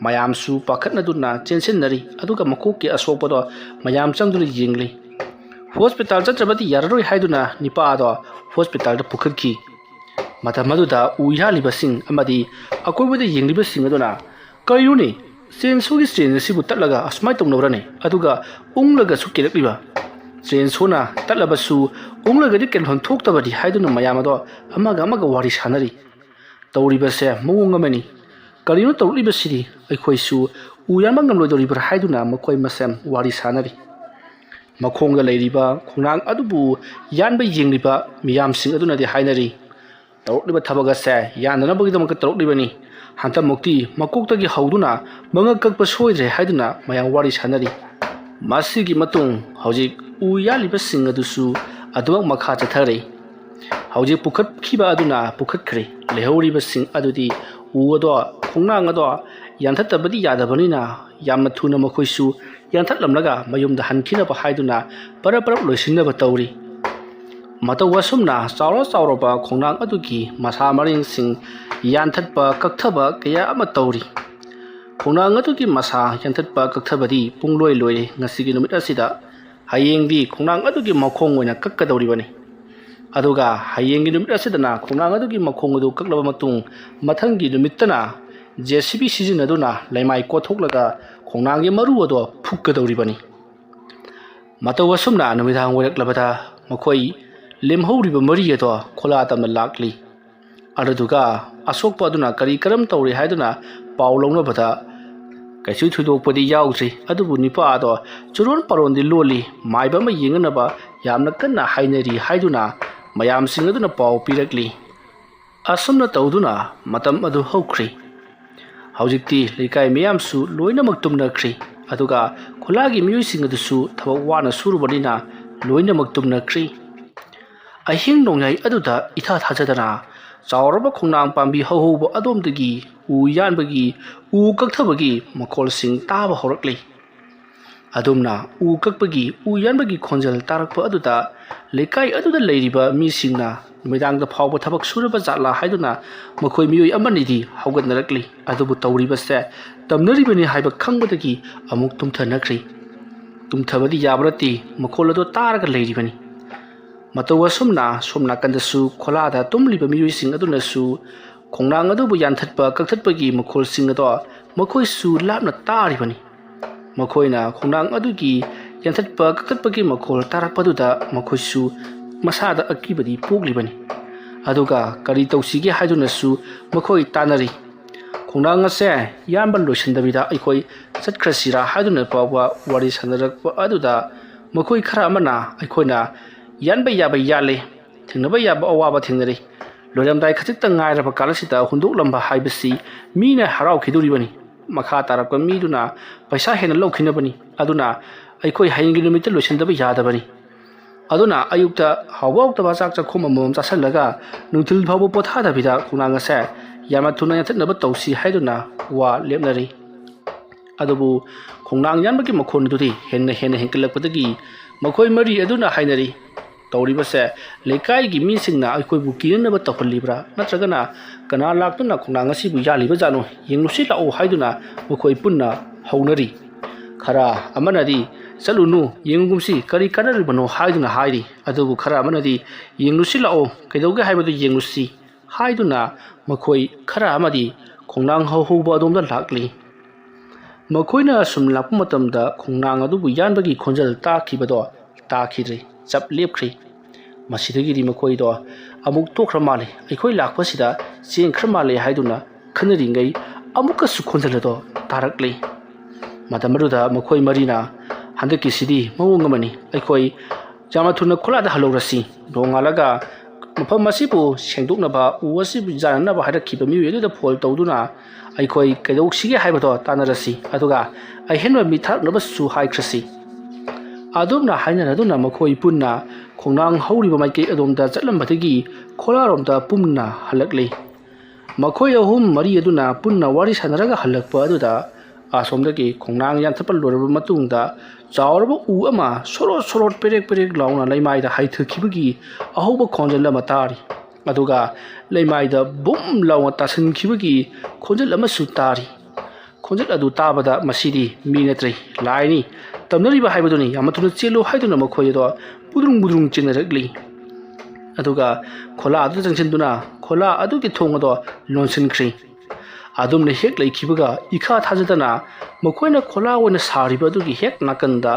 ꯃꯌꯥꯝꯁꯨ ꯄꯥꯈꯠꯅꯗꯨꯅ ꯆꯦꯟꯁꯤꯟꯅꯔꯤ ꯑꯗꯨꯒ ꯃꯀꯣꯛꯀꯤ ꯑꯁꯣꯛꯄꯗꯣ ꯃꯌꯥꯝ ꯆꯪꯗꯨꯅ ꯌꯦꯡꯂꯤ ꯍꯣꯁꯄꯤꯇꯥꯜ ꯆꯠꯇ꯭ꯔꯕꯗꯤ ꯌꯥꯔꯔꯣꯏ ꯍꯥꯏꯗꯨꯅ ꯅꯤꯄꯥ ꯑꯗꯣ ꯍꯣꯁꯄꯤꯇꯥꯜꯗ ꯄꯨꯈꯠꯈꯤ ꯃꯇꯝ ꯑꯗꯨꯗ ꯎ ꯌꯥꯜꯂꯤꯕꯁꯤꯡ ꯑꯃꯗꯤ ꯑꯀꯣꯏꯕꯗ ꯌꯦꯡꯂꯤꯕꯁꯤꯡ ꯑꯗꯨꯅ ꯀꯔꯤꯅꯣꯅꯦ ꯆꯦꯟꯁꯣꯒꯤ ꯆꯦꯟ ꯑꯁꯤꯕꯨ ꯇꯠꯂꯒ ꯑꯁꯨꯃꯥꯏꯅ ꯇꯧꯅꯕ꯭ꯔꯅꯦ ꯑꯗꯨꯒ ꯎꯡꯂꯒꯁꯨ ꯀꯦꯜꯂꯛꯂꯤꯕ ꯆꯦꯟꯁꯣꯅ ꯇꯠꯂꯕꯁꯨ ꯎꯡꯂꯒꯗꯤ ꯀꯦꯟꯐꯝ ꯊꯣꯛꯇꯕꯗꯤ ꯍꯥꯏꯗꯨꯅ ꯃꯌꯥꯝ ꯑꯗꯣ ꯑꯃꯒ ꯋꯥꯔꯤ ꯁꯥꯟꯅꯔꯤ ꯇꯧꯔꯤꯕꯁꯦ ꯃꯑꯣꯡ ꯑꯃꯅꯤ ꯀꯔꯤꯅꯣ ꯇꯧꯔꯛꯂꯤꯕꯁꯤꯗꯤ ꯑꯩꯈꯣꯏꯁꯨ ꯎ ꯌꯥꯟꯕ ꯉꯝꯂꯣꯏꯗꯧꯔꯤꯕ꯭ꯔꯥ ꯍꯥꯏꯗꯨꯅ ꯃꯈꯣꯏ ꯃꯁꯦꯟ ꯋꯥꯔꯤ ꯁꯥꯟꯅꯔꯤ ꯃꯈꯣꯡꯗ ꯂꯩꯔꯤꯕ ꯈꯣꯡꯅꯥꯡ ꯑꯗꯨꯕꯨ ꯌꯥꯟꯕ ꯌꯦꯡꯂꯤꯕ ꯃꯤꯌꯥꯝꯁꯤꯡ ꯑꯗꯨꯅꯗꯤ ꯍꯥꯏꯅꯔꯤ ꯇꯧꯔꯛꯂꯤꯕ ꯊꯕꯛ ꯑꯁꯦ ꯌꯥꯟꯗꯅꯕꯒꯤꯗꯃꯛꯇ ꯇꯧꯔꯛꯂꯤꯕꯅꯤ ꯍꯟꯗꯛꯃꯨꯛꯇꯤ ꯃꯀꯣꯛꯇꯒꯤ ꯍꯧꯗꯨꯅ ꯃꯉꯛ ꯀꯛꯄ ꯁꯣꯏꯗ꯭ꯔꯦ ꯍꯥꯏꯗꯨꯅ ꯃꯌꯥꯝ ꯋꯥꯔꯤ ꯁꯥꯟꯅꯔꯤ ꯃꯁꯤꯒꯤ ꯃꯇꯨꯡ ꯍꯧꯖꯤꯛ ꯎ ꯌꯥꯜꯂꯤꯕꯁꯤꯡ ꯑꯗꯨꯁꯨ ꯑꯗꯨꯃꯛ ꯃꯈꯥ ꯆꯠꯊꯔꯤ ꯍꯧꯖꯤꯛ ꯄꯨꯈꯠꯈꯤꯕ ꯑꯗꯨꯅ ꯄꯨꯈꯠꯈ꯭ꯔꯦ ꯂꯩꯍꯧꯔꯤꯕꯁꯤꯡ ꯑꯗꯨꯗꯤ ꯎ ꯑꯗꯣ ꯈꯣꯡꯅꯥꯡ ꯑꯗꯣ ꯌꯥꯟꯊꯠꯇꯕꯗꯤ ꯌꯥꯗꯕꯅꯤꯅ ꯌꯥꯝꯅ ꯊꯨꯅ ꯃꯈꯣꯏꯁꯨ ꯌꯥꯟꯊꯠꯂꯝꯂꯒ ꯃꯌꯨꯝꯗ ꯍꯟꯈꯤꯅꯕ ꯍꯥꯏꯗꯨꯅ ꯄꯔꯞ ꯂꯣꯏꯁꯤꯟꯅꯕ ꯇꯧꯔꯤ ꯃꯇꯧ ꯑꯁꯨꯝꯅ ꯆꯥꯎꯔꯕ ꯈꯣꯡꯅꯥꯡ ꯑꯗꯨꯒꯤ ꯃꯁꯥ ꯃꯔꯦꯡꯁꯤꯡ ꯌꯥꯟꯊꯠꯄ ꯀꯛꯊꯕ ꯀꯌꯥ ꯑꯃ ꯇꯧꯔꯤ ꯈꯣꯡꯅꯥꯡ ꯑꯗꯨꯒꯤ ꯃꯁꯥ ꯌꯥꯟꯊꯠꯄ ꯀꯛꯊꯕꯗꯤ ꯄꯨꯡꯂꯣꯏ ꯂꯣꯏꯔꯦ ꯉꯁꯤꯒꯤ ꯅꯨꯃꯤꯠ ꯑꯁꯤꯗ ꯍꯌꯦꯡꯗꯤ ꯈꯣꯡꯅꯥꯡ ꯑꯗꯨꯒꯤ ꯃꯈꯣꯡ ꯑꯣꯏꯅ ꯀꯛꯀꯗꯧꯔꯤꯕꯅꯤ ꯑꯗꯨꯒ ꯍꯌꯦꯡꯒꯤ ꯅꯨꯃꯤꯠ ꯑꯁꯤꯗꯅ ꯈꯣꯡꯅꯥꯡ ꯑꯗꯨꯒꯤ ꯃꯈꯣꯡ ꯑꯗꯨ ꯀꯛꯂꯕ ꯃꯇꯨꯡ ꯃꯊꯪꯒꯤ ꯅꯨꯃꯤꯠꯇꯅ JCB ꯁꯤꯖꯤꯟꯅꯗꯨꯅ ꯂꯩꯃꯥꯏ ꯀꯣꯠꯊꯣꯛꯂꯒ ꯈꯣꯡꯅꯥꯡꯒꯤ ꯃꯔꯨ ꯑꯗꯣ ꯐꯨꯛꯀꯗꯧꯔꯤꯕꯅꯤ ꯃꯇꯧ ꯑꯁꯨꯝꯅ ꯅꯨꯃꯤꯗꯥꯡ ꯑꯣꯏꯔꯛꯂꯕꯗ ꯃꯈꯣꯏ ꯂꯦꯝꯍꯧꯔꯤꯕ ꯃꯔꯤ ꯑꯗꯣ ꯈꯣꯂꯥ ꯇꯝꯅ ꯂꯥꯛꯂꯤ ꯑꯗꯨꯗꯨꯒ ꯑꯁꯣꯛꯄ ꯑꯗꯨꯅ ꯀꯔꯝ ꯇꯧꯔꯦ ꯍꯥꯏꯗꯨꯅ ꯄꯥꯎ ꯂꯧꯅꯕꯗ ꯀꯩꯁꯨ ꯊꯣꯏꯗꯣꯛꯄꯗꯤ ꯌꯥꯎꯗ꯭ꯔꯤ ꯑꯗꯨꯕꯨ ꯅꯤꯄꯥ ꯑꯗꯣ ꯆꯨꯔꯣꯟ ꯄꯥꯔꯣꯟꯗꯤ ꯂꯣꯜꯂꯤ ꯃꯥꯏꯕ ꯑꯃ ꯌꯦꯡꯅꯅꯕ ꯌꯥꯝꯅ ꯀꯟꯅ ꯍꯥꯏꯅꯔꯤ ꯍꯥꯏꯗꯨꯅ ꯃꯌꯥꯝꯁꯤꯡ ꯑꯗꯨꯅ ꯄꯥꯎ ꯄꯤꯔꯛꯂꯤ꯫ ꯑꯁꯨꯝꯅ ꯇꯧꯗꯨꯅ ꯃꯇꯝ ꯑꯗꯨ ꯍꯧꯈ꯭ꯔꯤ꯫ ꯍꯧꯖꯤꯛꯇꯤ ꯂꯩꯀꯥꯏ ꯃꯌꯥꯝꯁꯨ ꯂꯣꯏꯅꯃꯛ ꯇꯨꯝꯅꯈ꯭ꯔꯤ ꯑꯗꯨꯒ ꯈꯨꯜꯂꯥꯒꯤ ꯃꯤꯑꯣꯏꯁꯤꯡ ꯑꯗꯨꯁꯨ ꯊꯕꯛ ꯋꯥꯅ ꯁꯨꯔꯨꯕꯅꯤꯅ ꯂꯣꯏꯅꯃꯛ ꯇꯨꯝꯅꯈ꯭ꯔꯤ꯫ ꯑꯍꯤꯡ ꯅꯣꯡꯌꯥꯏ ꯑꯗꯨꯗ ꯏꯊꯥ ꯊꯥꯖꯗꯅ ꯆꯥꯎꯔꯕ ꯈꯣꯡꯅꯥꯡ ꯄꯥꯝꯕꯤ ꯍꯧꯍꯧꯕ ꯑꯗꯣꯝꯗꯒꯤ ꯎ ꯌꯥꯟꯕꯒꯤ ꯎ ꯀꯛꯊꯕꯒꯤ ꯃꯈꯣꯜꯁꯤꯡ ꯇꯥꯕ ꯍꯧꯔꯛꯂꯤ꯫ ꯑꯗꯨꯝꯅ ꯎ ꯀꯛꯄꯒꯤ ꯎ ꯌꯥꯟꯕꯒꯤ ꯈꯣꯟꯖꯦꯜ ꯇꯥꯔꯛꯄ ꯑꯗꯨꯗ ꯂꯩꯀꯥꯏ ꯑꯗꯨꯗ ꯂꯩꯔꯤꯕ ꯃꯤꯁꯤꯡꯅ ꯅꯨꯃꯤꯗꯥꯡꯗ ꯐꯥꯎꯕ ꯊꯕꯛ ꯁꯨꯔꯕ ꯖꯥꯠꯂꯥ ꯍꯥꯏꯗꯨꯅ ꯃꯈꯣꯏ ꯃꯤꯑꯣꯏ ꯑꯃꯅꯤꯗꯤ ꯍꯧꯒꯠꯅꯔꯛꯂꯤ ꯑꯗꯨꯕꯨ ꯇꯧꯔꯤꯕꯁꯦ ꯇꯝꯅꯔꯤꯕꯅꯤ ꯍꯥꯏꯕ ꯈꯪꯕꯗꯒꯤ ꯑꯃꯨꯛ ꯇꯨꯝꯊꯅꯈ꯭ꯔꯤ꯫ ꯇꯨꯝꯊꯕꯗꯤ ꯌꯥꯕ ꯅꯠꯇꯦ, ꯃꯈꯣꯜ ꯑꯗꯨ ꯇꯥꯔꯒ ꯂꯩꯔꯤꯕꯅꯤ꯫ ꯃꯇꯧ ꯑꯁꯨꯝꯅ ꯁꯣꯝ ꯅꯥꯀꯟꯗꯁꯨ ꯈꯣꯂꯥꯗ ꯇꯨꯝꯂꯤꯕ ꯃꯤꯑꯣꯏꯁꯤꯡ ꯑꯗꯨꯅꯁꯨ ꯈꯣꯡꯅꯥꯡ ꯑꯗꯨꯕꯨ ꯌꯥꯟꯊꯠꯄ ꯀꯛꯊꯠꯄꯒꯤ ꯃꯈꯣꯜꯁꯤꯡ ꯑꯗꯣ ꯃꯈꯣꯏꯁꯨ ꯂꯥꯞꯅ ꯇꯥꯔꯤꯕꯅꯤ꯫ ꯃꯈꯣꯏꯅ ꯈꯣꯡꯅꯥꯡ ꯑꯗꯨꯒꯤ ꯌꯥꯟꯊꯠꯄ ꯀꯛꯊꯠꯄꯒꯤ ꯃꯈꯣꯜ ꯇꯥꯔꯛꯄꯗꯨꯗ ꯃꯈꯣꯏꯁꯨ ꯃꯁꯥꯗ ꯑꯀꯤꯕꯗꯤ ꯄꯣꯛꯂꯤꯕꯅꯤ꯫ ꯑꯗꯨꯒ ꯀꯔꯤ ꯇꯧꯁꯤꯒꯦ ꯍꯥꯏꯗꯨꯅꯁꯨ ꯃꯈꯣꯏ ꯇꯥꯟꯅꯔꯤ꯫ ꯈꯣꯡꯅꯥꯡ ꯑꯁꯦ ꯌꯥꯟꯕ ꯂꯣꯏꯁꯤꯟꯗꯕꯤꯗ ꯑꯩꯈꯣꯏ ꯆꯠꯈ꯭ꯔꯁꯤꯔꯥ ꯍꯥꯏꯗꯨꯅ ꯐꯥꯎꯕ ꯋꯥꯔꯤ ꯁꯥꯟꯅꯔꯛꯄ ꯑꯗꯨꯗ ꯃꯈꯣꯏ ꯈꯔ ꯑꯃꯅ ꯑꯩꯈꯣꯏꯅ ꯌꯥꯟꯕ ꯌꯥꯕ ꯌꯥꯜꯂꯦ, ꯊꯦꯡꯅꯕ ꯌꯥꯕ ꯑꯋꯥꯕ ꯊꯦꯡꯅꯔꯦ, ꯂꯣꯏꯔꯝꯗꯥꯏ ꯈꯖꯤꯛꯇꯪ ꯉꯥꯏꯔꯕ ꯀꯥꯂꯁꯤꯗ ꯍꯨꯟꯗꯣꯛꯂꯝꯕ ꯍꯥꯏꯕꯁꯤ ꯃꯤꯅ ꯍꯔꯥꯎꯈꯤꯗꯣꯔꯤꯕꯅꯤ, ꯃꯈꯥ ꯇꯥꯔꯛꯄ ꯃꯤꯗꯨꯅ ꯄꯩꯁꯥ ꯍꯦꯟꯅ ꯂꯧꯈꯤꯅꯕꯅꯤ, ꯑꯗꯨꯅ ꯑꯩꯈꯣꯏ ꯍꯌꯦꯡꯒꯤ ꯅꯨꯃꯤꯠꯇ ꯂꯣꯏꯁꯤꯟꯗꯕ ꯌꯥꯗꯕꯅꯤ, ꯑꯗꯨꯅ ꯑꯌꯨꯛꯇ ꯍꯥꯎꯕ ꯍꯥꯎꯇꯕ ꯆꯥꯛ ꯆꯥꯛꯈꯣꯝ ꯑꯃꯃꯝ ꯆꯥꯁꯤꯜꯂꯒ ꯅꯨꯡꯊꯤꯜ ꯐꯥꯎꯕ ꯄꯣꯊꯥꯗꯕꯤꯗ ꯈꯣꯡꯅꯥꯡ ꯑꯁꯦ ꯌꯥꯝꯅ ꯊꯨꯅ ꯌꯥꯟꯊꯠꯅꯕ ꯇꯧꯁꯤ ꯍꯥꯏꯗꯨꯅ ꯋꯥ ꯂꯦꯞꯅꯔꯤ꯫ ꯑꯗꯨꯕꯨ ꯈꯣꯡꯅꯥꯡ ꯌꯥꯟꯕꯒꯤ ꯃꯈꯣꯟ ꯑꯗꯨꯗꯤ ꯍꯦꯟꯅ ꯍꯦꯟꯒꯠꯂꯛꯄꯗꯒꯤ ꯃꯈꯣꯏ ꯃꯔꯤ ꯑꯗꯨꯅ ꯍꯥꯏꯅꯔꯤ, ꯇꯧꯔꯤꯕꯁꯦ ꯂꯩꯀꯥꯏꯒꯤ ꯃꯤꯁꯤꯡꯅ ꯑꯩꯈꯣꯏꯕꯨ ꯀꯤꯅꯅꯕ ꯇꯧꯍꯜꯂꯤꯕ꯭ꯔꯥ ꯅꯠꯇ꯭ꯔꯒꯅ ꯀꯅꯥ ꯂꯥꯛꯇꯨꯅ ꯈꯣꯡꯅꯥꯡ ꯑꯁꯤꯕꯨ ꯌꯥꯜꯂꯤꯕꯖꯥꯠꯅꯣ, ꯌꯦꯡꯂꯨꯁꯤ ꯂꯥꯛꯎ ꯍꯥꯏꯗꯨꯅ ꯃꯈꯣꯏ ꯄꯨꯟꯅ ꯍꯧꯅꯔꯤ꯫ ꯈꯔ ꯑꯃꯅꯗꯤ ꯆꯠꯂꯨꯅꯨ ꯌꯦꯡꯉꯨꯒꯨꯝꯁꯤ ꯀꯔꯤ ꯀꯥꯟꯅꯔꯤꯕꯅꯣ ꯍꯥꯏꯗꯨꯅ ꯍꯥꯏꯔꯤ, ꯑꯗꯨꯕꯨ ꯈꯔ ꯑꯃꯅꯗꯤ ꯌꯦꯡꯂꯨꯁꯤ ꯂꯥꯛꯑꯣ ꯀꯩꯗꯧꯒꯦ ꯍꯥꯏꯕꯗꯨ ꯌꯦꯡꯂꯨꯁꯤ ꯍꯥꯏꯗꯨꯅ ꯃꯈꯣꯏ ꯈꯔ ꯑꯃꯗꯤ ꯈꯣꯡꯅꯥꯡ ꯍꯧꯍꯧꯕ ꯑꯗꯣꯝꯗ ꯂꯥꯛꯂꯤ꯫ ꯃꯈꯣꯏꯅ ꯁꯨꯝ ꯂꯥꯛꯄ ꯃꯇꯝꯗ ꯈꯣꯡꯅꯥꯡ ꯑꯗꯨꯕꯨ ꯌꯥꯟꯕꯒꯤ ꯈꯣꯟꯖꯦꯜ ꯇꯥꯈꯤꯕꯗꯣ ꯇꯥꯈꯤꯗ꯭ꯔꯦ, ꯆꯞ ꯂꯦꯞꯈ꯭ꯔꯤ꯫ ꯃꯁꯤꯗꯒꯤꯗꯤ ꯃꯈꯣꯏꯗꯣ ꯑꯃꯨꯛ ꯇꯣꯛꯈ꯭ꯔ ꯃꯥꯜꯂꯦ, ꯑꯩꯈꯣꯏ ꯂꯥꯛꯄꯁꯤꯗ ꯆꯦꯟꯈ꯭ꯔ ꯃꯥꯜꯂꯦ ꯍꯥꯏꯗꯨꯅ ꯈꯟꯅꯔꯤꯉꯩ ꯑꯃꯨꯛꯀꯁꯨ ꯈꯣꯟꯖꯦꯜ ꯑꯗꯣ ꯇꯥꯔꯛꯂꯤ꯫ ꯃꯇꯝ ꯑꯗꯨꯗ ꯃꯈꯣꯏ ꯃꯔꯤꯅ ꯍꯟꯗꯛꯀꯤꯁꯤꯗꯤ ꯃꯑꯣꯡ ꯑꯃꯅꯤ, ꯑꯩꯈꯣই ꯌꯥꯝꯅ ꯊꯨꯅ ꯈꯣꯂꯥꯗ ꯍꯜꯂꯧꯔꯁꯤ, ꯅꯣꯡꯉꯥꯜꯂꯒ ꯃꯐꯝ ꯑꯁꯤꯕꯨ ꯁꯦꯡꯗꯣꯛꯅꯕ ꯎ ꯑꯁꯤꯕꯨ ꯌꯥꯟꯅꯅꯕ ꯍꯥꯏꯔꯛꯈꯤꯕ ꯃꯤꯑꯣꯏ ꯑꯗꯨꯗ ꯐꯣꯟ ꯇꯧꯗꯨꯅ ꯑꯩꯈꯣꯏ ꯀꯩꯗꯧꯁꯤꯒꯦ ꯍꯥꯏꯕꯗꯣ ꯇꯥꯟꯅꯔꯁꯤ, ꯑꯗꯨꯒ ꯑꯍꯦꯟꯕ ꯃꯤ ꯊꯥꯔꯛꯅꯕꯁꯨ ꯍꯥꯏꯈ꯭ꯔꯁꯤ꯫ ꯑꯗꯨꯝꯅ ꯍꯥꯏꯅꯔꯗꯨꯅ ꯃꯈꯣꯏ ꯄꯨꯟꯅ ꯈꯣꯡꯅꯥꯡ ꯍꯧꯔꯤꯕ ꯃꯥꯏꯀꯩ ꯑꯗꯣꯝꯗ ꯆꯠꯂꯝꯕꯗꯒꯤ ꯈꯣꯂꯥꯔꯣꯝꯗ ꯄꯨꯟꯅ ꯍꯜꯂꯛꯂꯤ꯫ ꯃꯈꯣꯏ ꯑꯍꯨꯝ ꯃꯔꯤ ꯑꯗꯨꯅ ꯄꯨꯟꯅ ꯋꯥꯔꯤ ꯁꯥꯟꯅꯔꯒ ꯍꯜꯂꯛꯄ ꯑꯗꯨꯗ ꯑꯁꯣꯝꯗꯒꯤ ꯈꯣꯡꯅꯥꯡ ꯌꯥꯟꯊꯠꯄ ꯂꯣꯏꯔꯕ ꯃꯇꯨꯡꯗ ꯆꯥꯎꯔꯕ ꯎ ꯑꯃ ꯁꯣꯔꯣꯠ ꯁꯣꯔꯣꯠ ꯄꯦꯔꯦꯛ ꯄꯦꯔꯦꯛ ꯂꯥꯎꯅ ꯂꯩꯃꯥꯏꯗ ꯍꯥꯏꯊꯈꯤꯕꯒꯤ ꯑꯍꯧꯕ ꯈꯣꯟꯖꯦꯜ ꯑꯃ ꯇꯥꯔꯤ, ꯑꯗꯨꯒ ꯂꯩꯃꯥꯏꯗ ꯕꯨꯝ ꯂꯥꯎꯅ ꯇꯥꯁꯟꯈꯤꯕꯒꯤ ꯈꯣꯟꯖꯦꯜ ꯑꯃꯁꯨ ꯇꯥꯔꯤ꯫ ꯈꯣꯟꯖꯦꯜ ꯑꯗꯨ ꯇꯥꯕꯗ ꯃꯁꯤꯗꯤ ꯃꯤ ꯅꯠꯇ꯭ꯔꯦ, ꯂꯥꯏꯅꯤ, ꯇꯝꯅꯔꯤꯕ ꯍꯥꯏꯕꯗꯨꯅꯤ, ꯌꯥꯝꯅ ꯊꯨꯅ ꯆꯦꯜꯂꯨ ꯍꯥꯏꯗꯨꯅ ꯃꯈꯣꯏ ꯑꯗꯣ ꯕꯨꯗ꯭ꯔꯨꯡ ꯕꯨꯗ꯭ꯔꯨꯡ ꯆꯦꯟꯅꯔꯛꯂꯤ꯫ ꯑꯗꯨꯒ ꯈꯣꯂꯥ ꯑꯗꯨꯗ ꯆꯪꯁꯤꯟꯗꯨꯅ ꯈꯣꯂꯥ ꯑꯗꯨꯒꯤ ꯊꯣꯡ ꯑꯗꯣ ꯂꯣꯟꯁꯤꯟꯈ꯭ꯔꯤ꯫ ꯑꯗꯨꯝꯅ ꯍꯦꯛ ꯂꯩꯈꯤꯕꯒ ꯏꯈꯥ ꯊꯥꯖꯗꯅ ꯃꯈꯣꯏꯅ ꯈꯣꯂꯥ ꯑꯣꯏꯅ ꯁꯥꯔꯤꯕ ꯑꯗꯨꯒꯤ ꯍꯦꯛ ナꯀꯟꯗ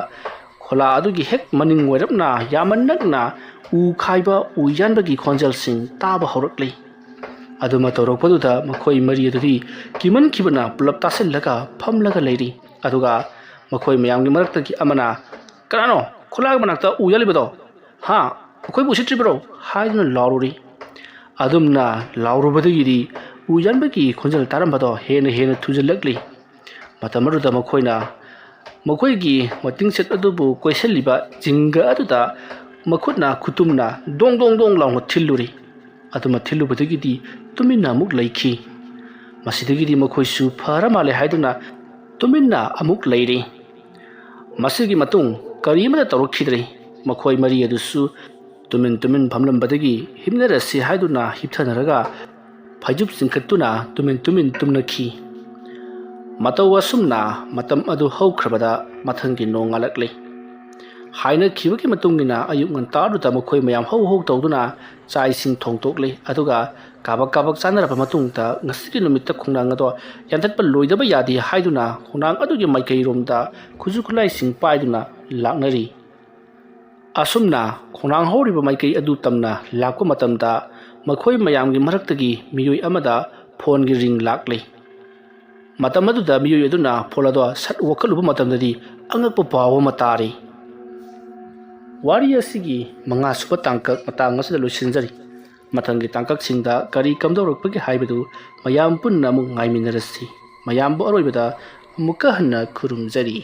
ꯈꯣꯂꯥ ꯑꯗꯨꯒꯤ ꯍꯦꯛ ꯃꯅꯤꯡ ꯑꯣꯏꯔꯞꯅ ꯌꯥꯝꯅ ꯅꯛꯅ ꯎ ꯈꯥꯏꯕ ꯎ ꯌꯥꯟꯕꯒꯤ ꯈꯣꯟꯖꯦꯜꯁꯤꯡ ꯇꯥꯕ ꯍꯧꯔꯛꯂꯤ꯫ ꯑꯗꯨꯃ ꯇꯧꯔꯛꯄꯗꯨꯗ ꯃꯈꯣꯏ ꯃꯔꯤ ꯑꯗꯨꯗꯤ ꯀꯤꯃꯟꯈꯤꯕꯅ ꯄꯨꯂꯞ ꯇꯥꯁꯤꯜꯂꯒ ꯐꯝꯂꯒ ꯂꯩꯔꯤ꯫ ꯑꯗꯨꯒ ꯃꯈꯣꯏ ꯃꯌꯥꯝꯒꯤ ꯃꯔꯛꯇꯒꯤ ꯑꯃꯅ ꯀꯅꯥꯅꯣ ꯈꯣꯂꯥꯒꯤ ꯃꯅꯥꯛꯇ ꯎ ꯌꯥꯜꯂꯤꯕꯗꯣ, ꯍꯥ ꯑꯩꯈꯣꯏꯕꯨ ꯎꯁꯤꯠꯇ꯭ꯔꯤꯕ꯭ꯔꯣ ꯍꯥꯏꯗꯨꯅ ꯂꯥꯎꯔꯨꯔꯤ꯫ ꯑꯗꯨꯝꯅ ꯂꯥꯎꯔꯨꯕꯗꯒꯤꯗꯤ ꯎ ꯌꯥꯟꯕꯒꯤ ꯈꯣꯟꯖꯦꯜ ꯇꯥꯔꯝꯕꯗꯣ ꯍꯦꯟꯅ ꯊꯨꯖꯤꯜꯂꯛꯂꯤ꯫ ꯃꯇꯝ ꯑꯗꯨꯗ ꯃꯈꯣꯏꯅ ꯃꯈꯣꯏꯒꯤ ꯋꯦꯇꯤꯡ ꯁꯦꯠ ꯑꯗꯨꯕꯨ ꯀꯣꯏꯁꯤꯜꯂꯤꯕ ꯖꯤꯡꯒ ꯑꯗꯨꯗ ꯃꯈꯨꯠꯅ ꯈꯨꯇꯨꯝꯅ ꯗꯣꯡ ꯗꯣꯡ ꯗꯣꯡ ꯂꯥꯎꯅ ꯊꯤꯜꯂꯨꯔꯤ꯫ ꯑꯗꯨꯃ ꯊꯤꯜꯂꯨꯕꯗꯒꯤꯗꯤ ꯇꯨꯃꯤꯟꯅ ꯑꯃꯨꯛ ꯂꯩꯈꯤ꯫ ꯃꯁꯤꯗꯒꯤꯗꯤ ꯃꯈꯣꯏꯁꯨ ꯐꯔ ꯃꯥꯜꯂꯦ ꯍꯥꯏꯗꯨꯅ ꯇꯨꯃꯤꯟꯅ ꯑꯃꯨꯛ ꯂꯩꯔꯤ꯫ ꯃꯁꯤꯒꯤ ꯃꯇꯨꯡ ꯀꯔꯤ ꯑꯃꯠꯇ ꯇꯧꯔꯛꯈꯤꯗ꯭ꯔꯦ꯫ ꯃꯈꯣꯏ ꯃꯔꯤ ꯑꯗꯨꯁꯨ ꯇꯨꯃꯤꯟ ꯇꯨꯃꯤꯟ ꯐꯝꯂꯝꯕꯗꯒꯤ ꯍꯤꯞꯅꯔꯁꯤ ꯍꯥꯏꯗꯨꯅ ꯍꯤꯞꯊꯅꯔꯒ ꯐꯩꯖꯨꯞ ꯆꯤꯡꯈꯠꯇꯨꯅ ꯇꯨꯃꯤꯟ ꯇꯨꯃꯤꯟ ꯇꯨꯝꯅꯈꯤ꯫ ꯃꯇꯧ ꯑꯁꯨꯝꯅ ꯃꯇꯝ ꯑꯗꯨ ꯍꯧꯈ꯭ꯔꯕꯗ ꯃꯊꯪꯒꯤ ꯅꯣꯡꯉꯥꯜꯂꯛꯂꯤ꯫ ꯍꯥꯏꯅꯈꯤꯕꯒꯤ ꯃꯇꯨꯡꯏꯟꯅ ꯑꯌꯨꯛ ꯉꯟꯇꯥꯗꯨꯗ ꯃꯈꯣꯏ ꯃꯌꯥꯝ ꯍꯧ ꯍꯧ ꯇꯧꯗꯨꯅ ꯆꯥꯛ ꯏꯁꯤꯡ ꯊꯣꯡꯗꯣꯛꯂꯤ꯫ ꯑꯗꯨꯒ ꯀꯥꯕꯛ ꯀꯥꯕꯛ ꯆꯥꯅꯔꯕ ꯃꯇꯨꯡꯗ ꯉꯁꯤꯒꯤ ꯅꯨꯃꯤꯠꯇ ꯈꯣꯡꯅꯥꯡ ꯑꯗꯣ ꯌꯥꯟꯊꯠꯄ ꯂꯣꯏꯗꯕ ꯌꯥꯗꯦ ꯍꯥꯏꯗꯨꯅ ꯈꯣꯡꯅꯥꯡ ꯑꯗꯨꯒꯤ ꯃꯥꯏꯀꯩꯔꯣꯝꯗ ꯈꯨꯠꯁꯨ ꯈꯨꯠꯂꯥꯏꯁꯤꯡ ꯄꯥꯏꯗꯨꯅ ꯂꯥꯛꯅꯔꯤ꯫ ꯑꯁꯨꯝꯅ ꯈꯣꯡꯅꯥꯡ ꯍꯧꯔꯤꯕ ꯃꯥꯏꯀꯩ ꯑꯗꯨ ꯇꯝꯅ ꯂꯥꯛꯄ ꯃꯇꯝꯗ ꯃꯈꯣꯏ ꯃꯌꯥꯝꯒꯤ ꯃꯔꯛꯇꯒꯤ ꯃꯤꯑꯣꯏ ꯑꯃꯗ ꯐꯣꯟꯒꯤ ꯔꯤꯡ ꯂꯥꯛꯂꯤ꯫ ꯃꯇꯝ ꯑꯗꯨꯗ ꯃꯤꯑꯣꯏ ꯑꯗꯨꯅ ꯐꯣꯟ ꯑꯗꯨ ꯁꯠ ꯋꯥꯈꯠꯂꯨꯕ ꯃꯇꯝꯗꯗꯤ ꯑꯉꯛꯄ ꯄꯥꯎ ꯑꯃ ꯇꯥꯔꯤ꯫ ꯋꯥꯔꯤ ꯑꯁꯤꯒꯤ 5ꯁꯨꯕ ꯇꯥꯡꯀꯛ ꯃꯇꯥꯡ ꯑꯁꯤꯗ ꯂꯣꯏꯁꯤꯟꯖꯔꯤ꯫ ꯃꯊꯪꯒꯤ ꯇꯥꯡꯀꯛꯁꯤꯡꯗ ꯀꯔꯤ ꯀꯝꯗꯧꯔꯛꯄꯒꯦ ꯍꯥꯏꯕꯗꯨ ꯃꯌꯥꯝ ꯄꯨꯟꯅ ꯑꯃꯨꯛ ꯉꯥꯏꯃꯤꯟꯅꯔꯁꯤ꯫ ꯃꯌꯥꯝꯕꯨ ꯑꯔꯣꯏꯕꯗ ꯑꯃꯨꯛꯀ ꯍꯟꯅ ꯈꯨꯔꯨꯝꯖꯔꯤ꯫